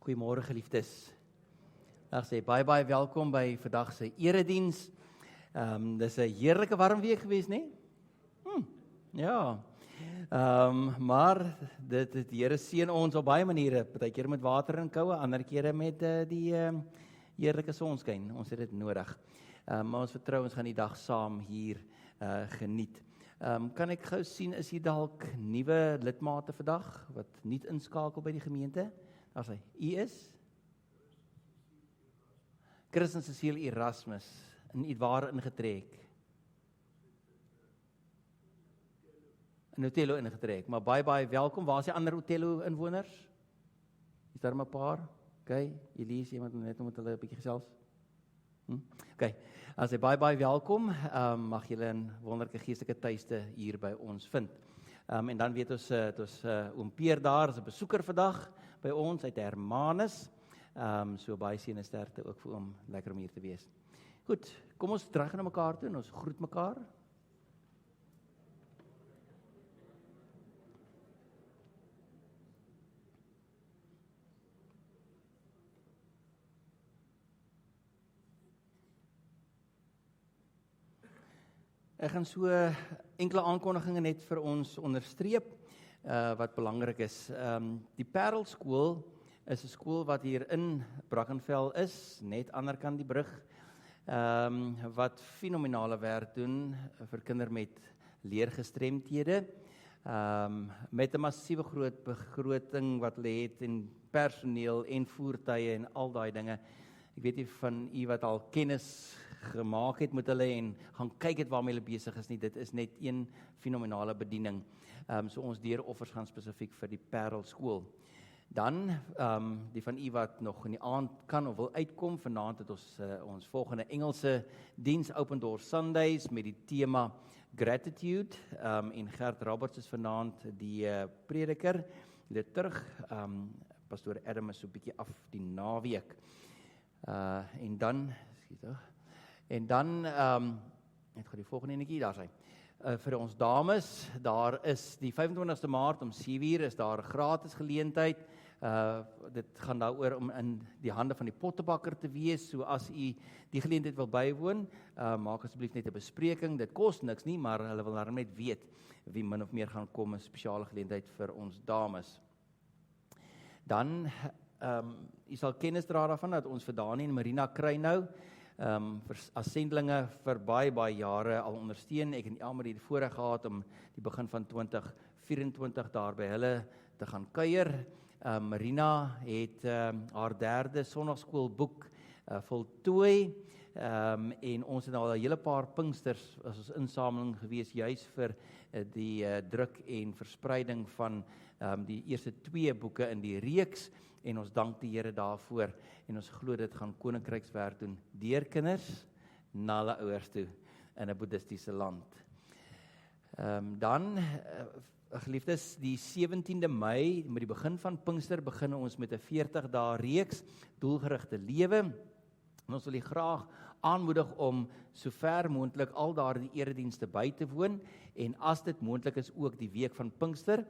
Goeiemôre geliefdes. Ek sê baie welkom by vandag se erediens. Dis 'n heerlike warm week gewees, né? Ja. Maar die Here seën ons op baie maniere, partykeer met water en koue, ander kere met die heerlike sonskyn. Ons het dit nodig. Maar ons vertrou ons gaan die dag saam hier geniet. Kan ek gou sien, is hier dalk nuwe lidmate vandag wat nuut inskakel by die gemeente? Daar sê, u is? Chris en Cecile Erasmus, in Idware ingetrek. In Otello ingetrek, maar baie welkom. Waar is die ander Otello inwoners? Is daar 'n paar? Okay, Elise, iemand net om met hulle 'n bietjie gesels. Okay, as jy baie welkom, mag julle 'n wonderlike geestelike tuiste hier by ons vind. En dan weet ons, oom Peer daar, is 'n besoeker vandag by ons uit Hermanus. So baie seën en sterkte ook vir hom, lekker om hier te wees. Goed, kom ons terug na mekaar toe en ons groet mekaar. Ek gaan so enkele aankondigings net vir ons onderstreep, wat belangrik is. Die Parelskool is 'n skool wat hier in Brackenfell is, net ander kant die brug, wat fenominale werk doen vir kinders met leergestremthede, met 'n massiewe groot begroting wat hulle het en personeel en voertuie en al daai dinge. Ek weet nie van u wat al kennis gemaak het met hulle en gaan kyk het waarmee hulle besig is nie. Dit is net een fenominale bediening. So ons deuroffers gaan spesifiek vir die Parelskool. Dan, die van u wat nog in die aand kan of wil uitkom, vanaand het ons volgende Engelse diens, Open Door Sundays, met die tema Gratitude, en Gert Roberts is vanaand die prediker, terug, Pastoor Adam is so 'n bietjie af die naweek, en dan, net gou die volgende enetjie, daar sy, vir ons dames, daar is die 25ste Maart om 7:00 is daar 'n gratis geleentheid. Dit gaan daaroor om in die hande van die pottebakker te wees, so as u die geleentheid wil bywoon, maak asseblief net 'n bespreking, dit kos niks nie, maar hulle wil net weet wie min of meer gaan kom, 'n spesiale geleentheid vir ons dames. Dan, u sal kennis dra daarvan, dat ons vir Dani en Marina Kruinou, as sendlinge vir baie jare al ondersteun. Ek en Elmer het die voorreg gehad om die begin van 2024 daar by hulle te gaan kuier. Marina het haar 3de sonnaarskoolboek voltooi, en ons het al 'n hele paar Pinksters as ons insameling gewees, juis vir die druk en verspreiding van die eerste 2 boeke in die reeks, en ons dank die Here daarvoor, en ons glo dit gaan koninkrykswerk doen deur kinders na hulle ouers toe in 'n boeddhistiese land. Dan, geliefdes, die 17de Mei, met die begin van Pinkster, begin ons met 'n 40 dae reeks, doelgerigte lewe, en ons wil u graag aanmoedig om so ver moontlik al daardie eredienste by te woon, en as dit moontlik is ook die week van Pinkster.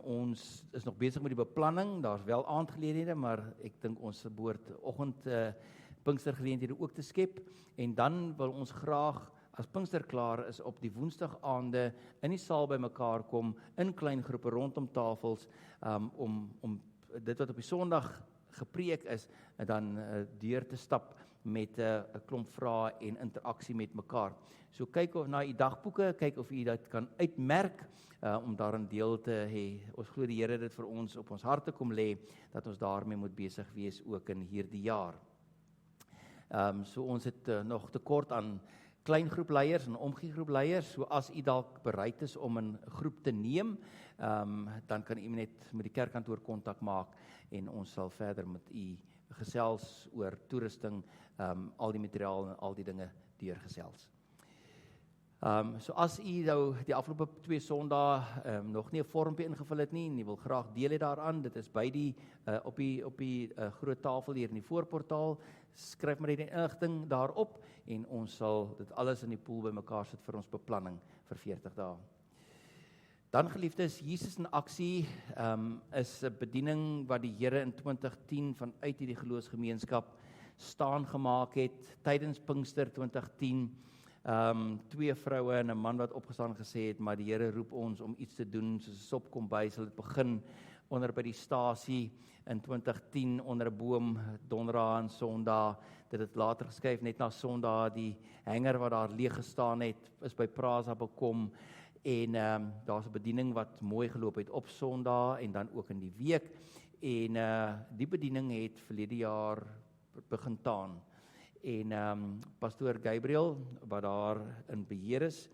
Ons is nog besig met die beplanning, daar's wel aandgeleenthede, maar ek dink ons behoort oggend Pinkstergeleenthede ook te skep, en dan wil ons graag, as Pinkster klaar is, op die woensdagaande in die saal by mekaar kom, in klein groepe rondom tafels, om dit wat op die Sondag gepreek is, dan deur te stap met 'n klomp vrae en interaksie met mekaar. So kyk of na u dagboeke, kyk of u dit kan uitmerk, om daarin deel te hê. Ons glo die Here dit vir ons op ons harte kom lê, dat ons daarmee moet besig wees ook in hierdie jaar. So ons het nog tekort aan kleingroepleiers en omgiegroepleiers, so as u dalk bereid is om 'n groep te neem, dan kan u net met die kerkkantoor kontak maak, en ons sal verder met u gesels oor toerusting, al die materiaal en al die dinge deurgesels. So as u nou die afgelope 2 Sondae nog nie 'n vormpie ingevul het nie, en u wil graag deel hê daaraan, dit is by die op die groot tafel hier in die voorportaal, skryf maar die inligting daarop, en ons sal dit alles in die pool bymekaar sit vir ons beplanning vir 40 dae. Dan geliefdes, Jesus in aksie is 'n bediening wat die Here in 2010 vanuit hierdie geloofsgemeenskap staan gemaak het, tydens Pinkster 2010, 2 vroue en 'n man wat opgestaan gesê het, maar die Here roep ons om iets te doen, soos 'n sop kom by, sal dit begin onder by die stasie in 2010, onder 'n boom, donderdag en sondag, dit het later geskuif net na sondag, die hanger wat daar leeg gestaan het, is by Prasa bekom, en daar's 'n bediening wat mooi geloop het op sondag, en dan ook in die week, en die bediening het verlede jaar begin taan, en pastoor Gabriel, wat daar in beheer is,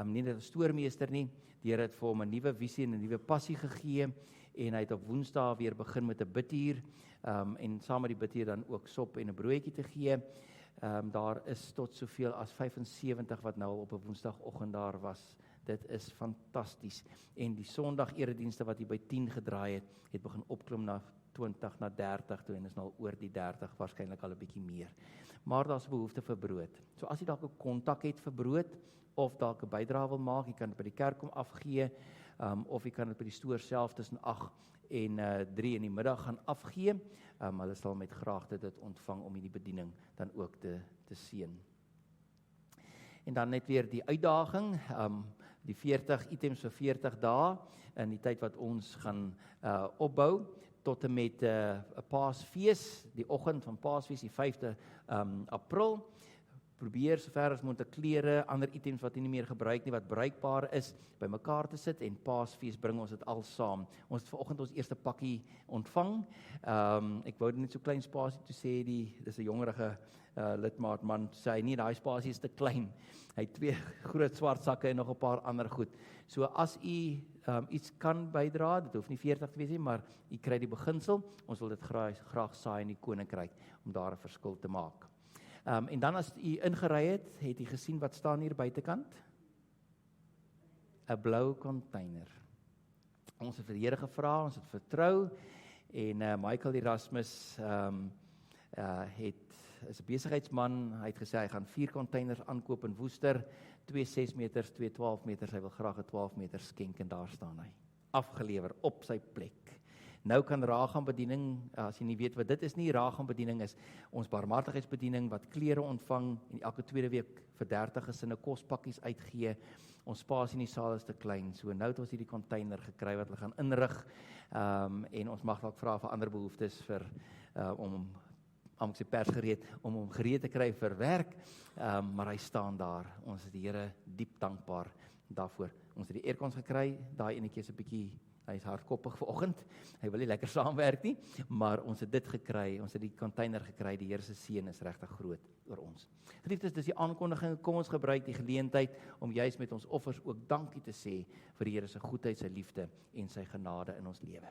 nie net 'n stoormeester nie, die Here het vir hom 'n nuwe visie en 'n nuwe passie gegee, en hy het op Woensdae weer begin met 'n bidtuur, en saam met die bidtuur dan ook sop en 'n broodjie te gee. Daar is tot soveel as 75 wat nou op 'n Woensdagoggend daar was. Dit is fantasties. En die Sondag eredienste wat hier by 10 gedraai het begin opklim na 20, na 30 toe, en is nou oor die 30, waarskynlik al 'n bietjie meer. Maar daar's 'n behoefte vir brood. So as jy dalk 'n kontak het vir brood, of dalk 'n bydrae wil maak, jy kan dit by die kerk kom afgee, of jy kan dit by die stoor self tussen 8 en 3 in die middag gaan afgee. Hulle sal met graagte dit ontvang om hierdie bediening dan ook te seën. En dan net weer die uitdaging, die 40 items vir 40 dae, in die tyd wat ons gaan opbou, tot en met 'n Paasfees, die oggend van Paasfees, die 5de April, probeer sover as moontlik klere, ander items wat jy nie meer gebruik nie, wat bruikbaar is, by mekaar te sit, en Paasfees bring ons dit al saam. Ons het vanoggend ons eerste pakkie ontvang. Ek wou net so klein spasie toe sê, dis 'n jongerige lidmaat man, sê hy nie, daai spasie is te klein. Hy het 2 groot swart sakke en nog 'n paar ander goed. So as u iets kan bydra, dit hoef nie 40 te wees nie, maar u kry die beginsel, ons wil dit graag saai in die koninkryk, om daar 'n verskil te maak. En dan as u ingery het u gesien wat staan hier buitekant? 'n blou container. Ons het vir die Here gevra, ons het vertrou, en Michael Erasmus is 'n besigheidsman. Hy het gesê hy gaan 4 containers aankoop in Woester, 2 6 meters, 2 12 meters, hy wil graag 'n 12 meter skenk, en daar staan hy, afgelewer op sy plek. Nou kan Raagam bediening, as jy nie weet wat dit is nie, Raagam bediening is ons barmhartigheidsbediening wat klere ontvang en elke tweede week vir 30 gesinne kospakkies uitgee. Ons spasie in die saal is te klein, so nou het ons hierdie container gekry wat hulle gaan inrig, en ons mag dalk vra vir ander behoeftes vir om sy pers gereed, om hom gereed te kry vir werk, maar hy staan daar. Ons is die Here diep dankbaar daarvoor. Ons het die aircons gekry, daai enetjie is 'n bietjie, hy is hardkoppig vanoggend, hy wil nie lekker saamwerk nie, maar ons het dit gekry, ons het die container gekry, die Here se seën is regtig groot oor ons. Geliefdes, dis die aankondiging, kom ons gebruik die geleentheid om juis met ons offers ook dankie te sê vir die Here se goedheid, sy liefde en sy genade in ons lewe.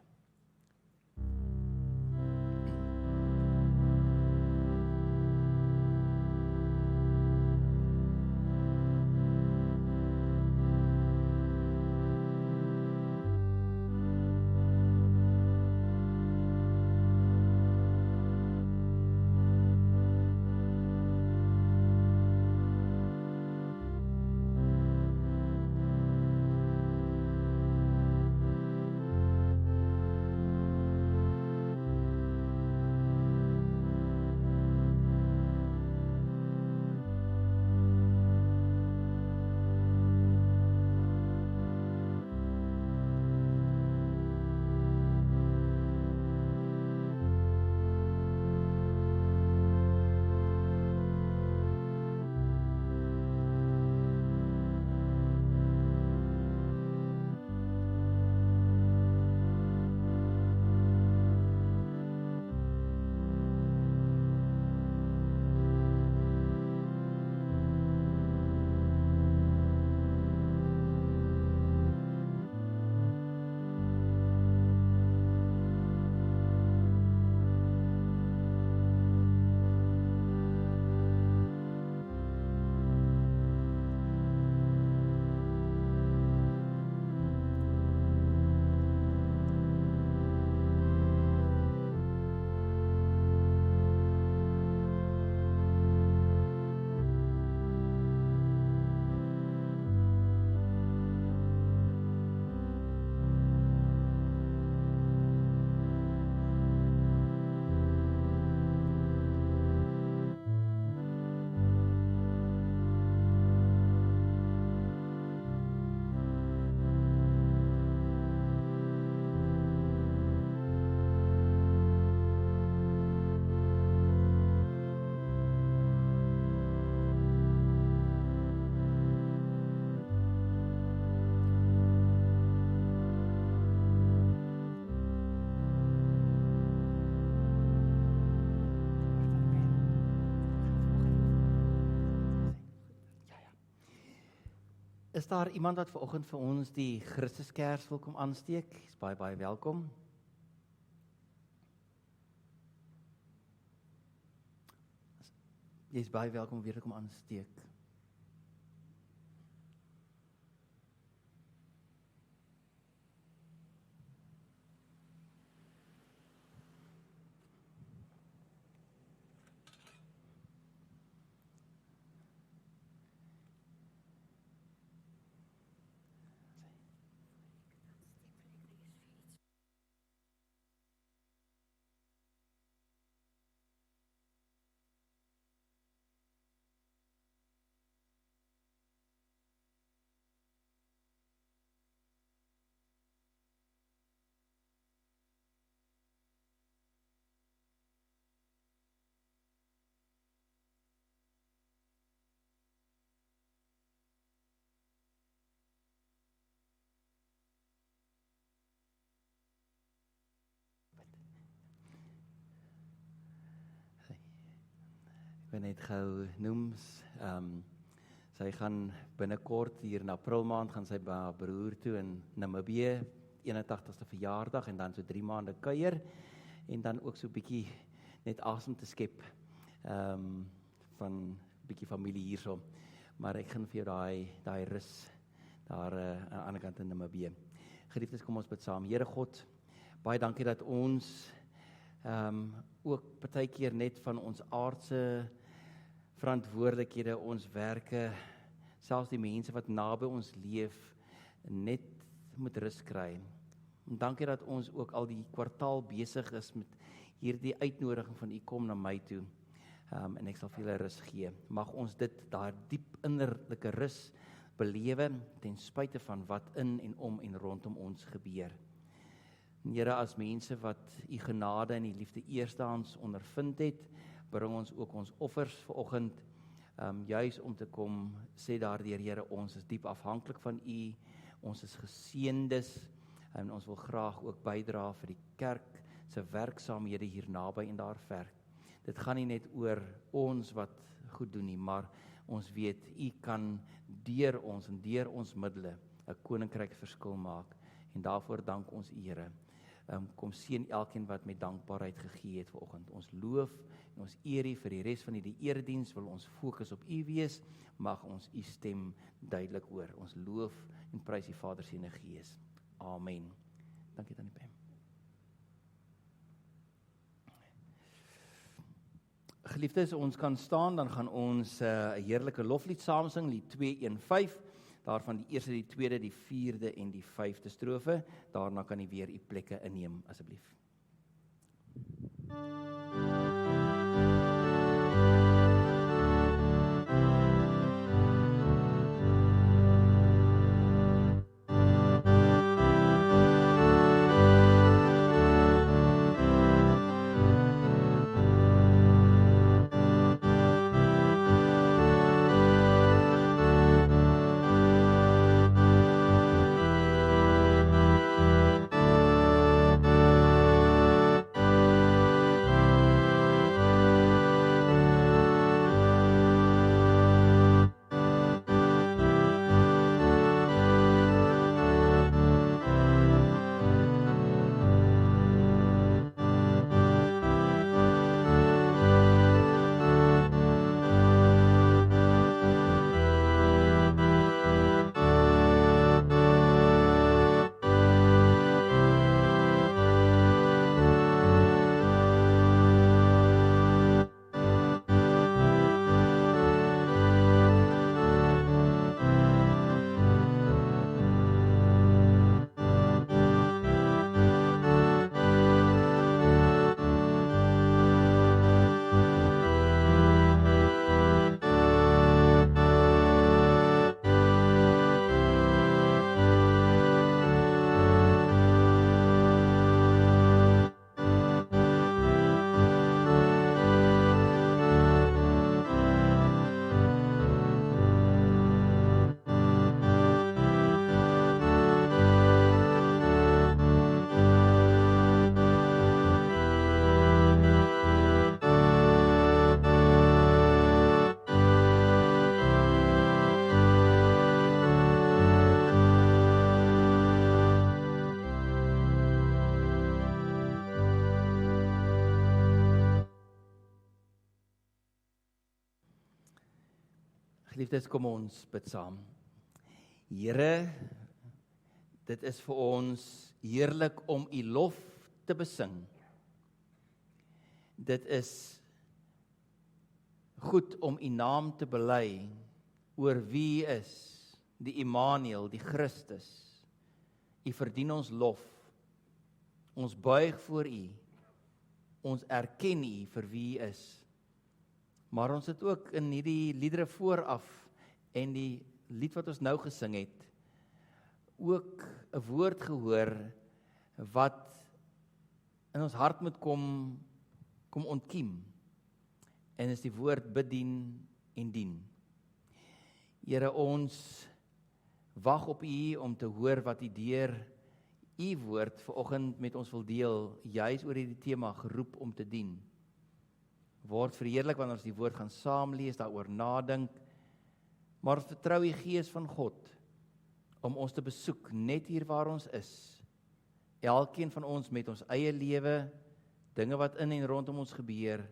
Is daar iemand wat vanoggend vir ons die Christuskers wil kom aansteek? Is baie welkom. Jy is baie welkom om weer te kom aansteek. Ek wil net gou noem, sy gaan binnekort hier in April maand gaan sy by haar broer toe in Namibië, 81ste verjaardag en dan so 3 maande kuier en dan ook so 'n bietjie net asem te skep van 'n bietjie familie hierso. Maar ek gaan vir jou daai rus daar aan die ander kant in Namibië. Geliefdes, kom ons bid saam. Here God, baie dankie dat ons ook partykeer net van ons aardse verantwoordelikhede, ons werke, selfs die mense wat naby ons leef, net moet rus kry. En dankie dat ons ook al die kwartaal besig is met hierdie uitnodiging van U kom na my toe, en ek sal vir julle rus gee. Mag ons daar diep innerlike rus belewe, ten spyte van wat in en om en rondom ons gebeur. En Here, as mense wat U genade en U liefde eerstehands ondervind het, bring ons ook ons offers vanoggend, juis om te kom, sê daardeur, Here, ons is diep afhanklik van U, ons is geseëndes, en ons wil graag ook bydra vir die kerk se werksaamhede hier naby en daar ver. Dit gaan nie net oor ons wat goed doen nie, maar ons weet, U kan deur ons en deur ons middele 'n koninkryk verskil maak, en daarvoor dank ons U, Here. Kom seën elkeen wat met dankbaarheid gegee het vanoggend. Ons loof en ons eer U vir die res van die erediens, wil ons fokus op U wees, mag ons U stem duidelik hoor. Ons loof en prys die Vader, Seun en Gees. Amen. Dankie Tannie Pam. Geliefdes, ons kan staan, dan gaan ons 'n heerlike loflied saam sing, lied 215, daarvan die eerste, die tweede, die vierde en die 5de strofe. Daarna kan U weer U plekke inneem, asseblief. Geliefdes, kom ons bid saam. Here, dit is vir ons heerlik om U lof te besing. Dit is goed om U naam te bely oor wie U is, die Immanuel, die Christus. U verdien ons lof. Ons buig voor U. Ons erken U vir wie U is. Maar ons het ook in hierdie liedere vooraf en die lied wat ons nou gesing het, ook 'n woord gehoor wat in ons hart moet kom ontkiem. En is die woord bedien en dien. Here, ons wag op U om te hoor wat U deur U woord vanoggend met ons wil deel, juis oor hierdie tema geroep om te dien. Word verheerlik wanneer ons die woord gaan saam lees, daaroor nadink, maar ons vertrou die Gees van God om ons te besoek net hier waar ons is. Elkeen van ons met ons eie lewe, dinge wat in en rondom ons gebeur,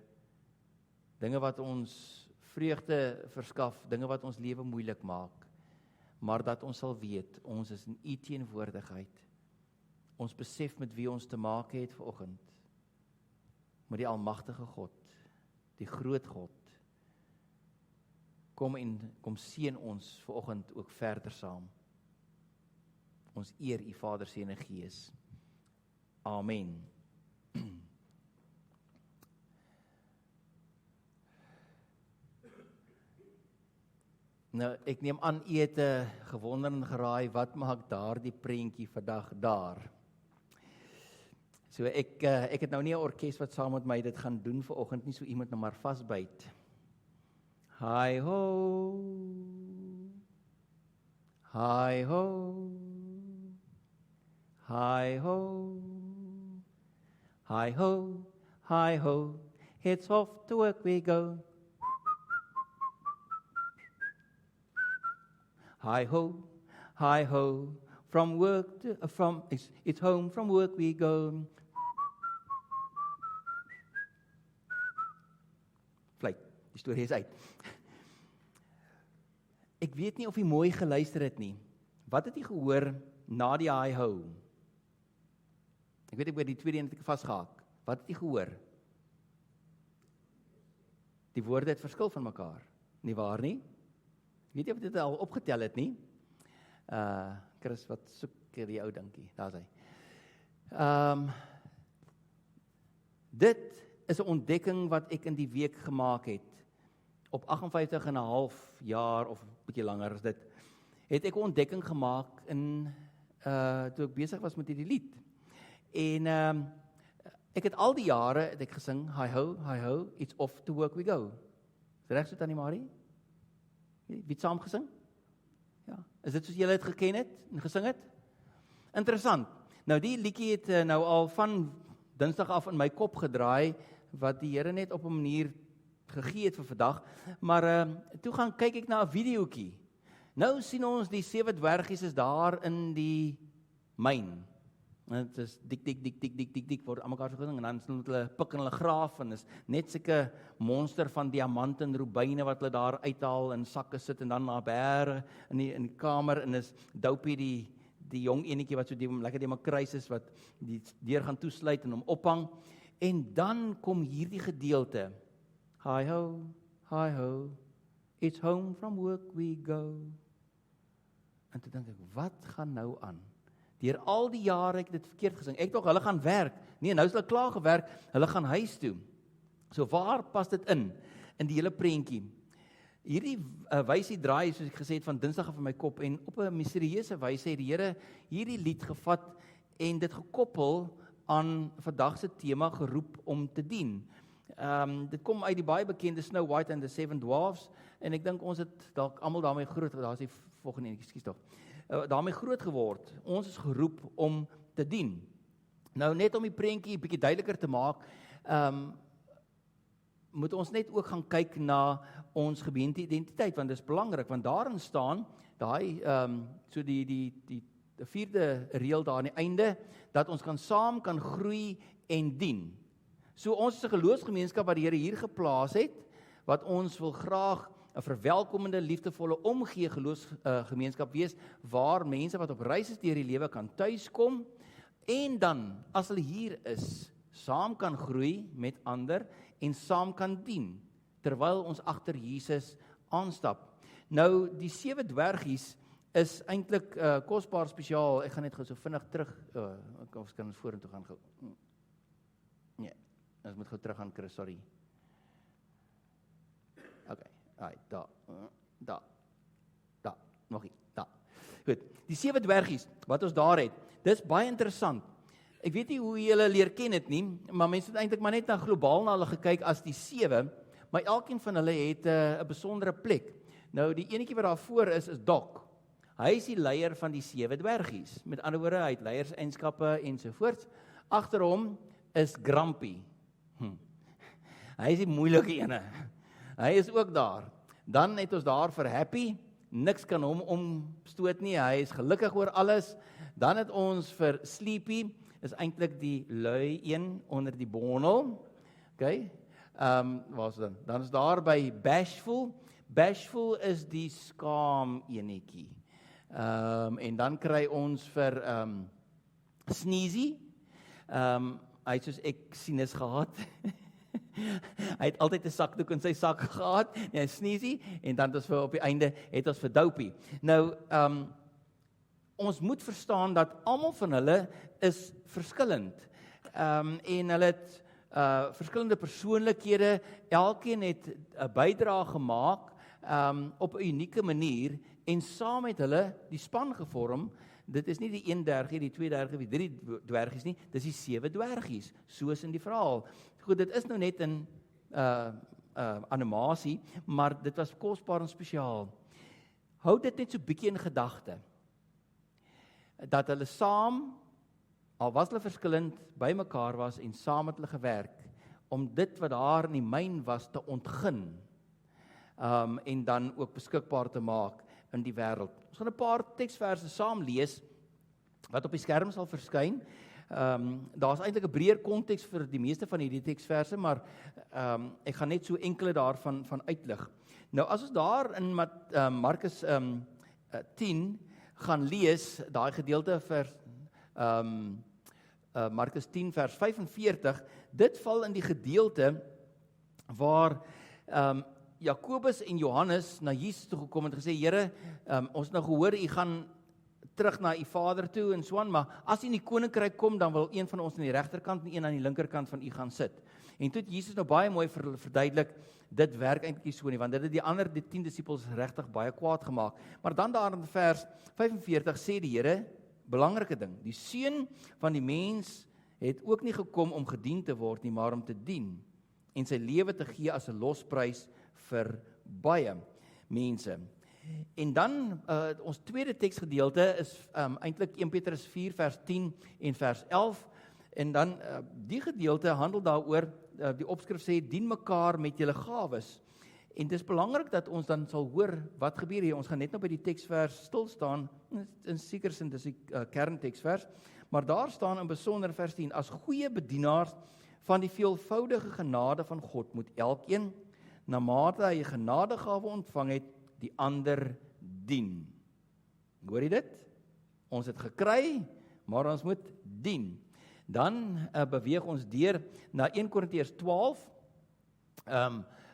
dinge wat ons vreugde verskaf, dinge wat ons lewe moeilik maak, maar dat ons sal weet, ons is in U teenwoordigheid. Ons besef met wie ons te maak het vanoggend, met die almagtige God, die groot God. Kom seën ons vanoggend ook verder saam. Ons eer U Vader, Seun en Gees. Amen. Nou, ek neem aan, U het gewonder en geraai, wat maak daardie prentjie vandag daar? So ek het nou nie 'n orkes wat saam met my dit gaan doen vanoggend nie, so iemand nou maar vasbyt. Hi ho, hi ho, hi ho, hi ho, hi ho, it's off to work we go. Hi ho, from work to, it's home from work we go. Vlei, die storie is uit. Ek weet nie of jy mooi geluister het nie. Wat het jy gehoor na die hi ho? Ek weet ek by die tweede een het ek vasgehaak. Wat het jy gehoor? Die woorde het verskil van mekaar. Nie waar nie? Weet jy of dit al opgetel het nie? Chris, wat soek die ou dinkie? Daar is hy. Dit is 'n ontdekking wat ek in die week gemaak het. Op 58,5 jaar of 'n bietjie langer as dit, het ek 'n ontdekking gemaak in toe ek besig was met hierdie lied. En ek het al die jare het ek gesing, hi ho, it's off to work we go. Is reg so, Tannie Marie? Wie het saam gesing? Ja. Is dit soos julle het geken het en gesing het? Interessant. Nou die liedjie het nou al van Dinsdag af in my kop gedraai, wat die Here net op 'n manier gegee het vir vandag. Maar toe gaan kyk ek na 'n videoetjie. Nou sien ons die 7 dwergies is daar in die myn. En dit is dik word aan mekaar so gesing en dan sien hulle pik en hulle graaf en is net sulke monster van diamante en rubyne wat hulle daar uithaal in sakke sit en dan na bære in die kamer en is Dopey die jong enetjie wat so lekker die kruis is wat die deur gaan toesluit en hom ophang. En dan kom hierdie gedeelte. Hi ho, it's home from work we go. En toe dink ek, wat gaan nou aan? Deur al die jare ek dit verkeerd gesing. Ek dink hulle gaan werk. Nee, nou is hulle klaar gewerk. Hulle gaan huis toe. So waar pas dit in die hele prentjie? Hierdie wysie draai, soos ek gesê het, van Dinsdag af in my kop en op 'n misterieuse wyse het die Here hierdie lied gevat en dit gekoppel aan vandag se tema geroep om te dien. Dit kom uit die baie bekende Snow White and the Seven Dwarfs en ek dink ons het dalk almal daarmee groot, daar is die volgende een, ekskuus tog. Daarmee groot geword. Ons is geroep om te dien. Nou net om die prentjie 'n bietjie duideliker te maak, moet ons net ook gaan kyk na ons gemeenteidentiteit, want dit is belangrik, want daarin staan daai so die 4de reël daar aan die einde, dat ons saam kan groei en dien. So ons is 'n geloofsgemeenskap wat die Here hier geplaas het, wat ons wil graag 'n verwelkomende, liefdevolle, omgee geloofsgemeenskap wees, waar mense wat op reis is deur die lewe kan tuiskom, en dan, as hulle hier is, saam kan groei met ander, en saam kan dien, terwyl ons agter Jesus aanstap. Nou, die 7 dwergies is eintlik kosbaar spesiaal. Ek gaan net gou so vinnig terug, of kan ons vorentoe gaan gou. Nee, ons moet gou terug gaan, Chris, sorry. Okay, daar, nog nie, daar. Goed, die 7 dwergies, wat ons daar het, dis baie interessant. Ek weet nie hoe julle leer ken dit nie, maar mense het eintlik maar net na globaal na hulle gekyk as die 7, maar elkeen van hulle het 'n besondere plek. Nou, die enetjie wat daar voor is Doc. Hy is die leier van die 7 dwergies. Met ander woorde, hy het leierseienskappe ensovoorts. Agter hom is Grumpy. Hy is die moeilike ene. Hy is ook daar. Dan het ons daar vir Happy. Niks kan hom omstoot nie. Hy is gelukkig oor alles. Dan het ons vir Sleepy. Is eintlik die lui een onder die bondel. Okay. Waar is dan? Dan is daar by Bashful. Bashful is die skaam enetjie. En dan kry ons vir Sneezy. Hy het soos ek sinus gehad. Hy het altyd 'n sakdoek in sy sak gehad. Nee, Sneezy. En dan het ons vir op die einde het ons vir Dopey. Nou, ons moet verstaan dat almal van hulle is verskillend. En hulle het verskillende persoonlikhede. Elkeen het 'n bydrae gemaak op 'n unieke manier en saam met hulle die span gevorm. Dit is nie die 1 dwergie, die 2 dwergie, die 3 dwergies nie, dis die 7 dwergies, soos in die verhaal. Goed, dit is nou net 'n animasie, maar dit was kosbaar en spesiaal. Hou dit net so bietjie in gedagte, dat hulle saam, al was hulle verskillend, by mekaar was en saam het hulle gewerk, om dit wat daar in die myn was te ontgin, en dan ook beskikbaar te maak in die wêreld. Ons gaan 'n paar teksverse saam lees, wat op die skerm sal verskyn. Daar is eintlik 'n breër konteks vir die meeste van hierdie teksverse, maar ek gaan net so enkele daarvan uitlig. Nou, as ons daar in Markus 10 gaan lees, daai gedeelte vers Markus 10 vers 45, dit val in die gedeelte waar Jakobus en Johannes na Jesus toe gekom en gesê, Here, ons het nou gehoor, u gaan terug na u Vader toe en so aan, maar as u in die koninkryk kom, dan wil een van ons aan die regterkant en een aan die linkerkant van u gaan sit. En toe het Jesus nou baie mooi verduidelik, dit werk eintlik nie so nie, want dit het die 10 disippels regtig baie kwaad gemaak. Maar dan daar in vers 45 sê die Here, belangrike ding, die Seun van die mens het ook nie gekom om gedien te word nie, maar om te dien en sy lewe te gee as 'n losprys vir baie mense. En dan, ons tweede teksgedeelte is eintlik 1 Petrus 4 vers 10 en vers 11, en dan die gedeelte handel daaroor, die opskrif sê, dien mekaar met julle gawes. En dit is belangrik dat ons dan sal hoor, wat gebeur hier, ons gaan net nou by die teksvers stil staan, in sekere sin, dis die kernteksvers, maar daar staan in besonder vers 10, as goeie bedienaars van die veelvoudige genade van God, moet elkeen, na mate hy 'n genadegawe ontvang het, die ander dien. Hoor jy dit? Ons het gekry, maar ons moet dien. Dan beweeg ons deur na 1 Korintiërs 12,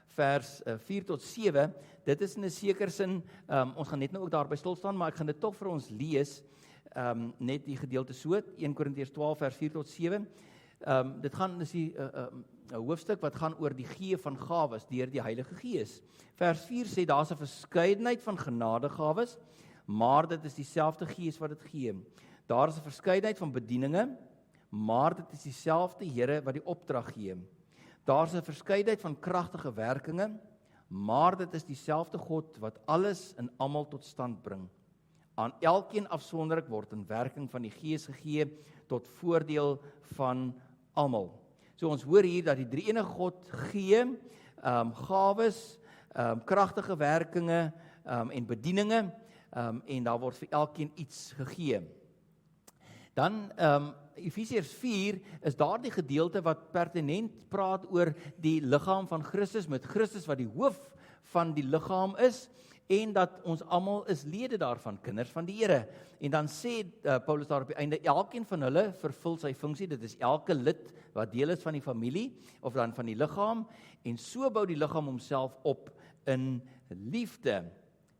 vers 4 tot 7. Dit is in 'n sekere sin, ons gaan net nou ook daarby stil staan, maar ek gaan dit tog vir ons lees, net die gedeelte so, 1 Korintiërs 12 vers 4 tot 7. Dit gaan, dis die 'n hoofstuk wat gaan oor die gee van gawes deur die Heilige Gees. Vers 4 sê, daar's 'n verskeidenheid van genadegawes, maar dit is dieselfde Gees wat dit gee. Daar is 'n verskeidenheid van bedieninge, maar dit is dieselfde Here wat die opdrag gee. Daar's 'n verskeidenheid van kragtige werkinge, maar dit is dieselfde God wat alles in almal tot stand bring. Aan elkeen afsonderlik word 'n werking van die Gees gegee tot voordeel van almal. So ons hoor hier dat die drie-enige God gee gawes, kragtige werkinge en bedieninge, en daar word vir elkeen iets gegee. Dan Efesiërs 4 is daardie gedeelte wat pertinent praat oor die liggaam van Christus, met Christus wat die hoof van die liggaam is, en dat ons almal is lede daarvan, kinders van die Here. En dan sê Paulus daar op die einde, elkeen van hulle vervul sy funksie, dit is elke lid wat deel is van die familie, of dan van die liggaam, en so bou die liggaam homself op in liefde.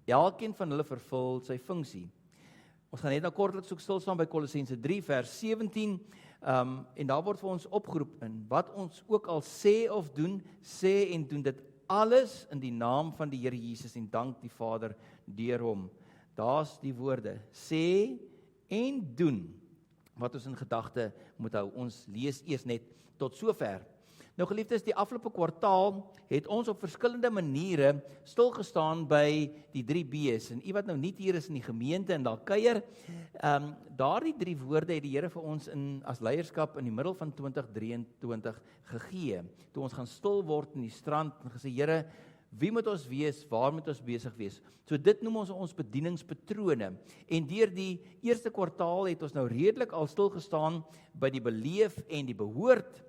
Elkeen van hulle vervul sy funksie. Ons gaan net nou kortliks ook stil staan by Kolossense 3 vers 17, en daar word vir ons opgeroep, en wat ons ook al sê of doen, sê en doen dit alles in die naam van die Here Jesus en dank die Vader deur hom. Daar's die woorde, sê en doen, wat ons in gedagte moet hou. Ons lees eers net tot sover. Nou geliefdes, die afgelope kwartaal het ons op verskillende maniere stilgestaan by die 3 B's. En u wat nou nie hier is in die gemeente en daar kuier, daardie 3 woorde het die Here vir ons as leierskap in die middel van 2023 gegee. Toe ons gaan stil word in die strand en gesê, Here, wie moet ons wees, waar moet ons besig wees? So dit noem ons bedieningspatrone. En deur die eerste kwartaal het ons nou redelik al stilgestaan by die beleef en die behoort.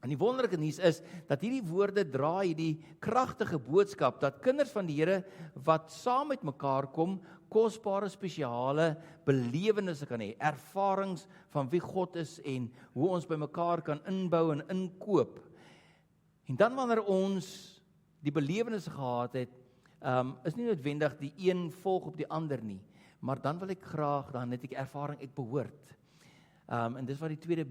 En die wonderlike nuus is, dat hierdie woorde dra hierdie kragtige boodskap, dat kinders van die Here, wat saam met mekaar kom, kosbare, spesiale belewennisse kan hê, ervarings van wie God is, en hoe ons by mekaar kan inbou en inkoop. En dan wanneer ons die belewennisse gehad het, is nie noodwendig die een volg op die ander nie, maar dan wil ek graag, dan het ek ervaring, ek behoort. En dis wat die tweede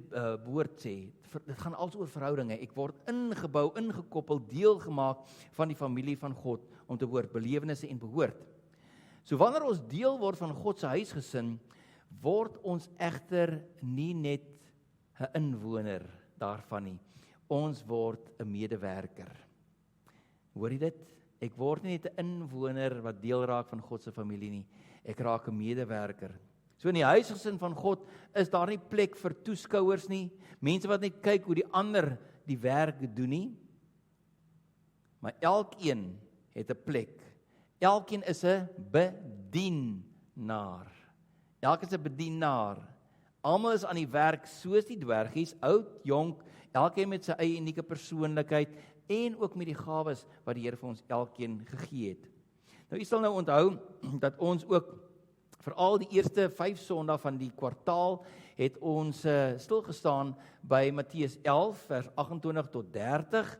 woord sê, dit gaan alles oor verhoudinge, ek word ingebou, ingekoppel, deel gemaak van die familie van God, om te behoort, belewennisse en behoort. So wanneer ons deel word van God se huisgesin, word ons egter nie net 'n inwoner daarvan nie, ons word 'n medewerker. Hoor jy dit? Ek word nie net 'n inwoner wat deel raak van God se familie nie, ek raak 'n medewerker. So in die huisgesin van God is daar nie plek vir toeskouers nie, mense wat net kyk hoe die ander die werk doen nie, maar elkeen het 'n plek. Elkeen is 'n bedienaar. Elkeen is 'n bedienaar. Almal is aan die werk soos die dwergies, oud, jonk, elkeen met sy eie unieke persoonlikheid en ook met die gawes wat die Here vir ons elkeen gegee het. Nou, jy sal nou onthou dat ons ook veral die eerste 5 Sondae van die kwartaal het ons stilgestaan by Matteus 11 vers 28 tot 30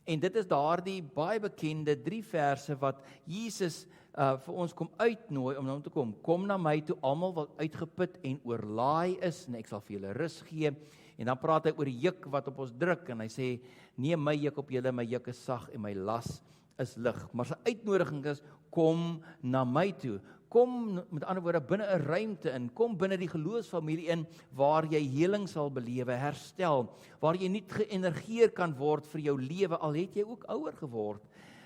en dit is daardie baie bekende 3 verse wat Jesus vir ons kom uitnooi om na hom te kom. Kom na my toe almal wat uitgeput en oorlaai is en ek sal vir julle rus gee. En dan praat hy oor die juk wat op ons druk en hy sê neem my juk op julle, my juk is sag en my las is lig. Maar sy uitnodiging is kom na my toe. Kom met ander woorde binne 'n ruimte in, kom binne die geloofsfamilie in waar jy heling sal belewe, herstel, waar jy nuut geënergeer kan word vir jou lewe al het jy ook ouer geword,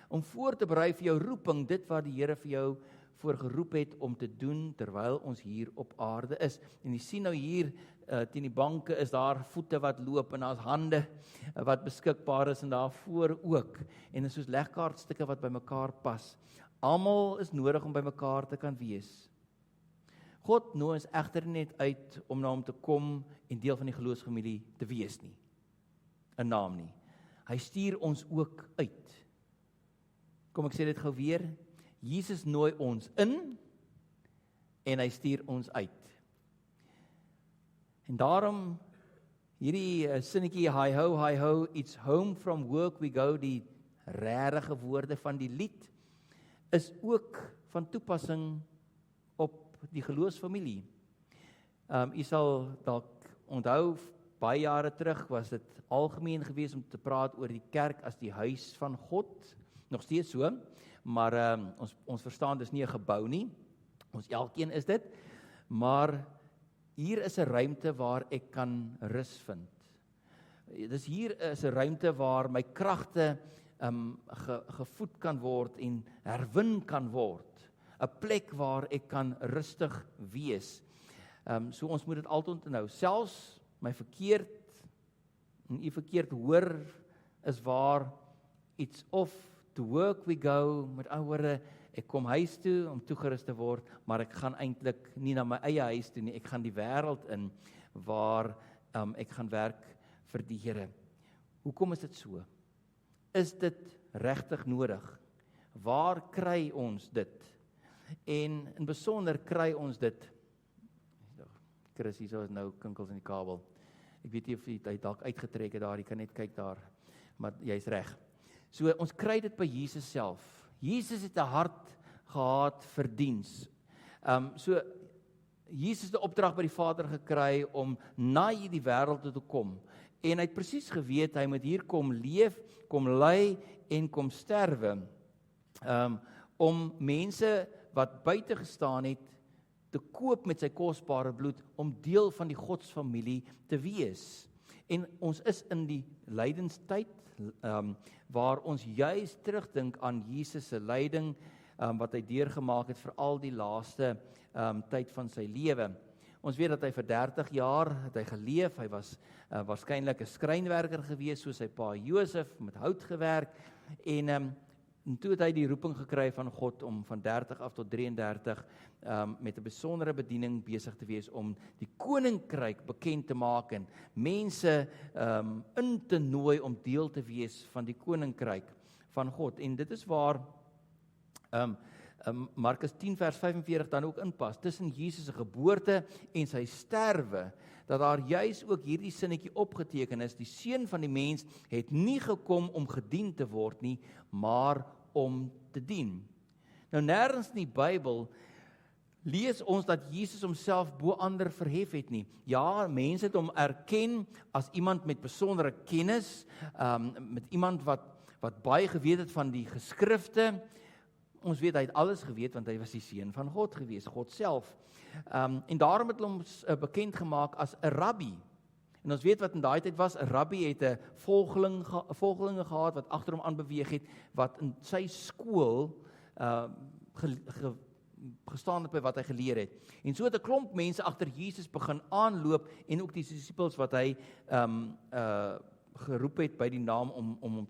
om voor te berei vir jou roeping, dit wat die Here vir jou voorgeroep het om te doen terwyl ons hier op aarde is. En jy sien nou hier teen die banke is daar voete wat loop en daar's hande wat beskikbaar is en daar voor ook. En dit is soos legkaartstukke wat by mekaar pas. Almal is nodig om by mekaar te kan wees. God nooi ons egter net uit om na hom te kom en deel van die geloofsfamilie te wees nie. 'n naam nie. Hy stuur ons ook uit. Kom ek sê dit gou weer. Jesus nooi ons in en hy stuur ons uit. En daarom hierdie sinnetjie hi ho, it's home from work we go, die regte woorde van die lied is ook van toepassing op die geloofsfamilie. U sal dalk onthou, baie jare terug was dit algemeen geweest om te praat oor die kerk as die huis van God, nog steeds so, maar ons verstaan dis nie 'n gebou nie, ons elkeen is dit, maar hier is 'n ruimte waar ek kan rus vind. Dis hier is 'n ruimte waar my kragte gevoed kan word en herwin kan word. 'n plek waar ek kan rustig wees. So ons moet dit altyd onthou. Selfs my verkeerd en u verkeerd hoor is waar it's off to work we go, met ander woorde, ek kom huis toe om toegerus te word, maar ek gaan eintlik nie na my eie huis toe nie, ek gaan die wêreld in waar ek gaan werk vir die Here. Hoekom is dit so? Is dit regtig nodig? Waar kry ons dit? En in besonder kry ons dit. Chris, hier is nou kinkels in die kabel. Ek weet nie of hy dalk uitgetrek het daar, jy kan net kyk daar, maar jy's reg. So, ons kry dit by Jesus self. Jesus het 'n hart gehad vir diens. So, Jesus het 'n opdrag by die Vader gekry om na hierdie wêreld toe te kom. En hy het presies geweet, hy moet hier kom leef, kom ly en kom sterwe. Om mense wat buite gestaan het, te koop met sy kosbare bloed, om deel van die godsfamilie te wees. En ons is in die lydenstyd, waar ons juis terugdink aan Jesus se lyding, wat hy deurgemaak het vir al die laaste tyd van sy lewe. Ons weet dat hy vir 30 jaar het hy geleef, hy was waarskynlik 'n skrynwerker gewees, soos sy pa Josef, met hout gewerk, en toe het hy die roeping gekry van God om van 30 af tot 33 met 'n besondere bediening besig te wees om die koninkryk bekend te maak en mense in te nooi om deel te wees van die koninkryk van God. En dit is waar Markus 10 vers 45 dan ook inpas, tussen Jesus se geboorte en sy sterwe, dat daar juis ook hierdie sinnetjie opgeteken is, die seun van die mens het nie gekom om gedien te word nie, maar om te dien. Nou nêrens in die Bybel lees ons dat Jesus homself bo ander verhef het nie. Ja, mense het hom erken as iemand met besondere kennis, met iemand wat baie geweet het van die geskrifte. Ons weet hy het alles geweet, want hy was die seun van God gewees, God self. En daarom het hulle hom bekend gemaak as 'n rabbi. En ons weet wat in daai tyd was, 'n rabbi het 'n volgelinge gehad, wat agter hom aanbeweeg het, wat in sy skool gestaan het by wat hy geleer het. En so het 'n klomp mense agter Jesus begin aanloop, en ook die disippels wat hy geroep het by die naam om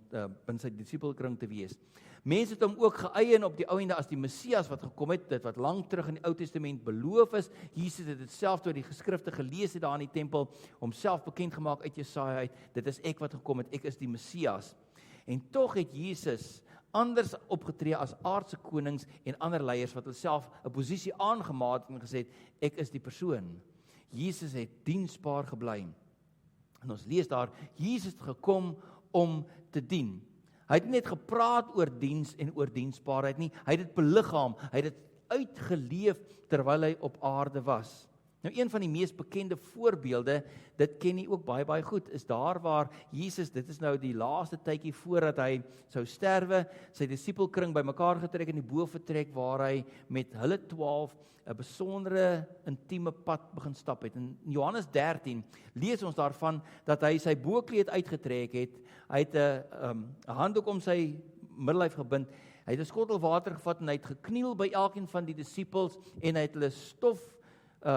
in sy disipelkring te wees. Mense het hom ook geëien op die ou ende as die Messias wat gekom het, dit wat lank terug in die Ou Testament beloof is. Jesus het dit self toe die geskrifte gelees het daar in die tempel, homself bekend gemaak uit Jesaja uit, dit is ek wat gekom het, ek is die Messias. En tog het Jesus anders opgetree as aardse konings en ander leiers wat hulle self 'n posisie aangemaak het en gesê het, ek is die persoon. Jesus het diensbaar gebly. En ons lees daar, Jesus het gekom om te dien. Hy het nie net gepraat oor diens en oor diensbaarheid nie, hy het dit beliggaam, hy het dit uitgeleef terwyl hy op aarde was. Nou een van die mees bekende voorbeelde, dit ken jy ook baie goed, is daar waar Jesus, dit is nou die laaste tydjie voordat hy sou sterwe, sy disipelkring bymekaar getrek in die boefretrek waar hy met hulle 12 'n besondere intieme pad begin stap het. In Johannes 13 lees ons daarvan dat hy sy boekleed uitgetrek het, hy het 'n handdoek om sy middellyf gebind, hy het 'n skottel water gevat en hy het gekniel by elkeen van die disippels en hy het hulle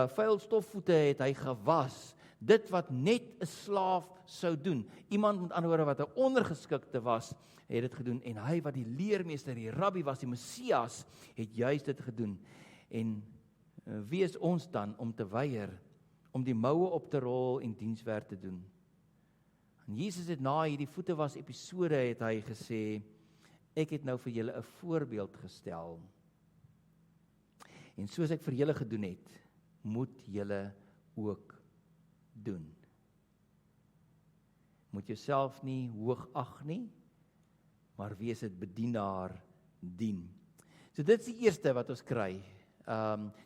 vuil stofvoete het hy gewas, dit wat net 'n slaaf sou doen, iemand met ander woorde wat 'n ondergeskikte was, het dit gedoen, en hy wat die leermeester, die rabbi was, die Messias, het juist dit gedoen. En wie is ons dan om te weier, om die moue op te rol en dienswerk te doen? En Jesus het na hierdie voete was episode, het hy gesê, ek het nou vir julle 'n voorbeeld gestel, en soos ek vir julle gedoen het, moet julle ook doen. Moet jouself nie hoog ag nie, maar wees dit bedienaar dien. So dit is die eerste wat ons kry.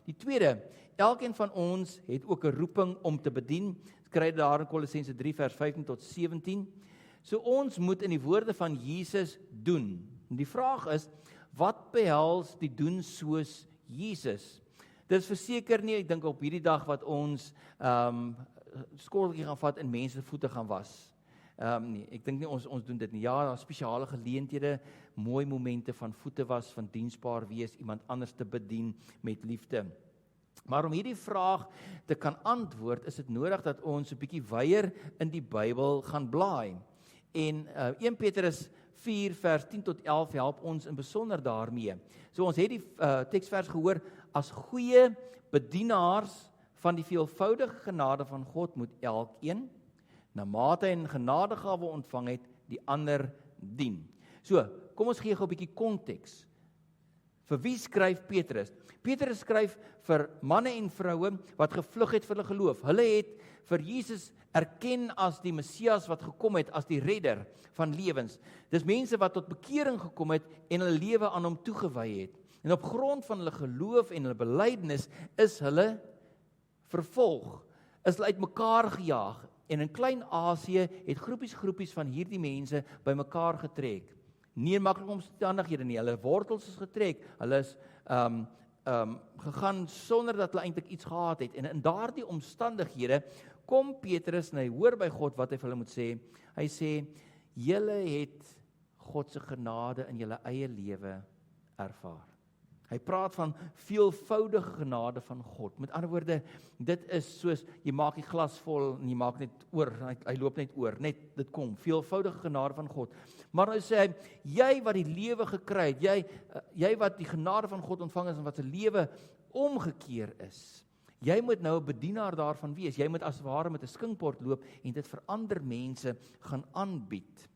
Die tweede, elkeen van ons het ook 'n roeping om te bedien. Ons kry dit daar in Kolossense 3 vers 15 tot 17. So ons moet in die woorde van Jesus doen. En die vraag is, wat behels die doen soos Jesus? Dit is verseker nie, ek dink op hierdie dag wat ons skotteltjie gaan vat en mense voete gaan was. Nee, ek dink nie ons doen dit nie. Ja, daar spesiale geleenthede, mooi momente van voete was, van diensbaar wees, iemand anders te bedien met liefde. Maar om hierdie vraag te kan antwoord, is dit nodig dat ons 'n bietjie weier in die Bybel gaan blaai. En 1 Petrus 4 vers 10 tot 11 help ons in besonder daarmee. So ons het die teksvers gehoor, as goeie bedienaars van die veelvoudige genade van God moet elkeen, na mate hy 'n genadegawe ontvang het, die ander dien. So, kom ons gee gou 'n bietjie konteks. Vir wie skryf Petrus? Petrus skryf vir manne en vroue wat gevlug het vir hulle geloof. Hulle het vir Jesus erken as die Messias wat gekom het, as die redder van lewens. Dis mense wat tot bekering gekom het en hulle lewe aan hom toegewy het. En op grond van hulle geloof en hulle belydenis is hulle vervolg, is hulle uitmekaar gejaag. En in Klein-Asië het groepies van hierdie mense bymekaar getrek. Nie in maklike omstandighede nie, hulle wortels is getrek, hulle is gegaan sonder dat hulle eintlik iets gehad het. En in daardie omstandighede kom Petrus en hy hoor by God wat hy vir hulle moet sê. Hy sê, julle het God se genade in julle eie lewe ervaar. Hy praat van veelvoudige genade van God. Met ander woorde, dit is soos, jy maak die glas vol en jy maak net oor, hy loop net oor, net dit kom, veelvoudige genade van God. Maar nou sê hy, jy wat die lewe gekry het, jy wat die genade van God ontvang is en wat se lewe omgekeer is, jy moet nou 'n bedienaar daarvan wees, jy moet as ware met 'n skinkbord loop en dit vir ander mense gaan aanbied.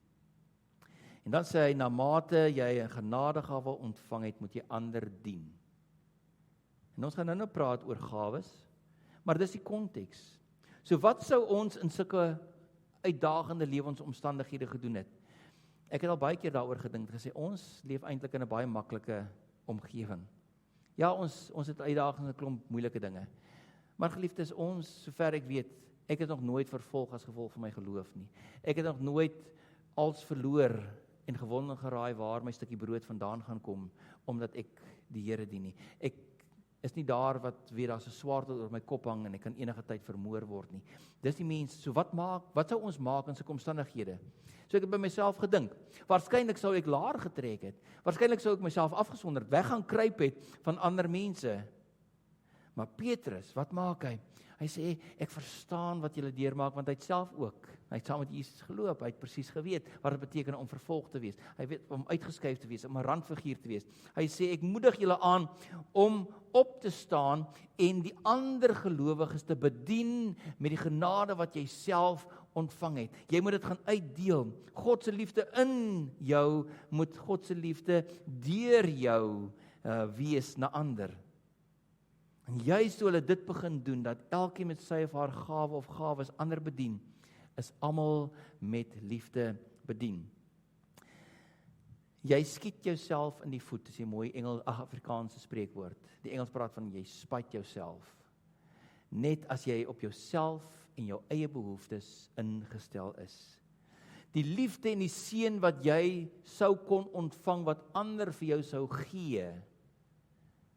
En dan sê hy, na mate jy 'n genadegawe ontvang het, moet jy ander dien. En ons gaan nou praat oor gawes, maar dis die konteks. So wat sou ons in sulke uitdagende lewensomstandighede gedoen het? Ek het al baie keer daaroor gedink, gesê, ons leef eintlik in 'n baie maklike omgewing. Ja, ons het uitdagende klomp moeilike dinge. Maar geliefdes, ons, sover ek weet, ek het nog nooit vervolg as gevolg van my geloof nie. Ek het nog nooit als verloor en gewonder geraai waar my stukkie brood vandaan gaan kom, omdat ek die Here dien nie. Ek is nie daar wat weer daar so swaard oor my kop hang en ek kan enige tyd vermoor word nie. Dis die mens, so wat sou ons maak in sulke omstandighede? So ek het by myself gedink, waarskynlik sou ek laer getrek het, waarskynlik sou ek myself afgesonderd, weg gaan kruip het van ander mense. Maar Petrus, wat maak hy? Hy sê, ek verstaan wat julle deurmaak, want hy het self ook, hy het saam met Jesus geloop, hy het presies geweet wat dit beteken om vervolg te wees, hy weet om uitgeskuif te wees, om 'n randfiguur te wees. Hy sê, ek moedig julle aan om op te staan en die ander gelowiges te bedien met die genade wat jy self ontvang het. Jy moet dit gaan uitdeel. God se liefde in jou moet God se liefde deur jou wees na ander. En juist toe hulle dit begin doen, dat elkeen met sy of haar gawe of gawes ander bedien, is almal met liefde bedien. Jy skiet jouself in die voet, dis 'n mooi Afrikaanse spreekwoord. Die Engels praat van jy spyt jouself. Net as jy op jouself en jou eie behoeftes ingestel is. Die liefde en die seën wat jy sou kon ontvang, wat ander vir jou sou gee,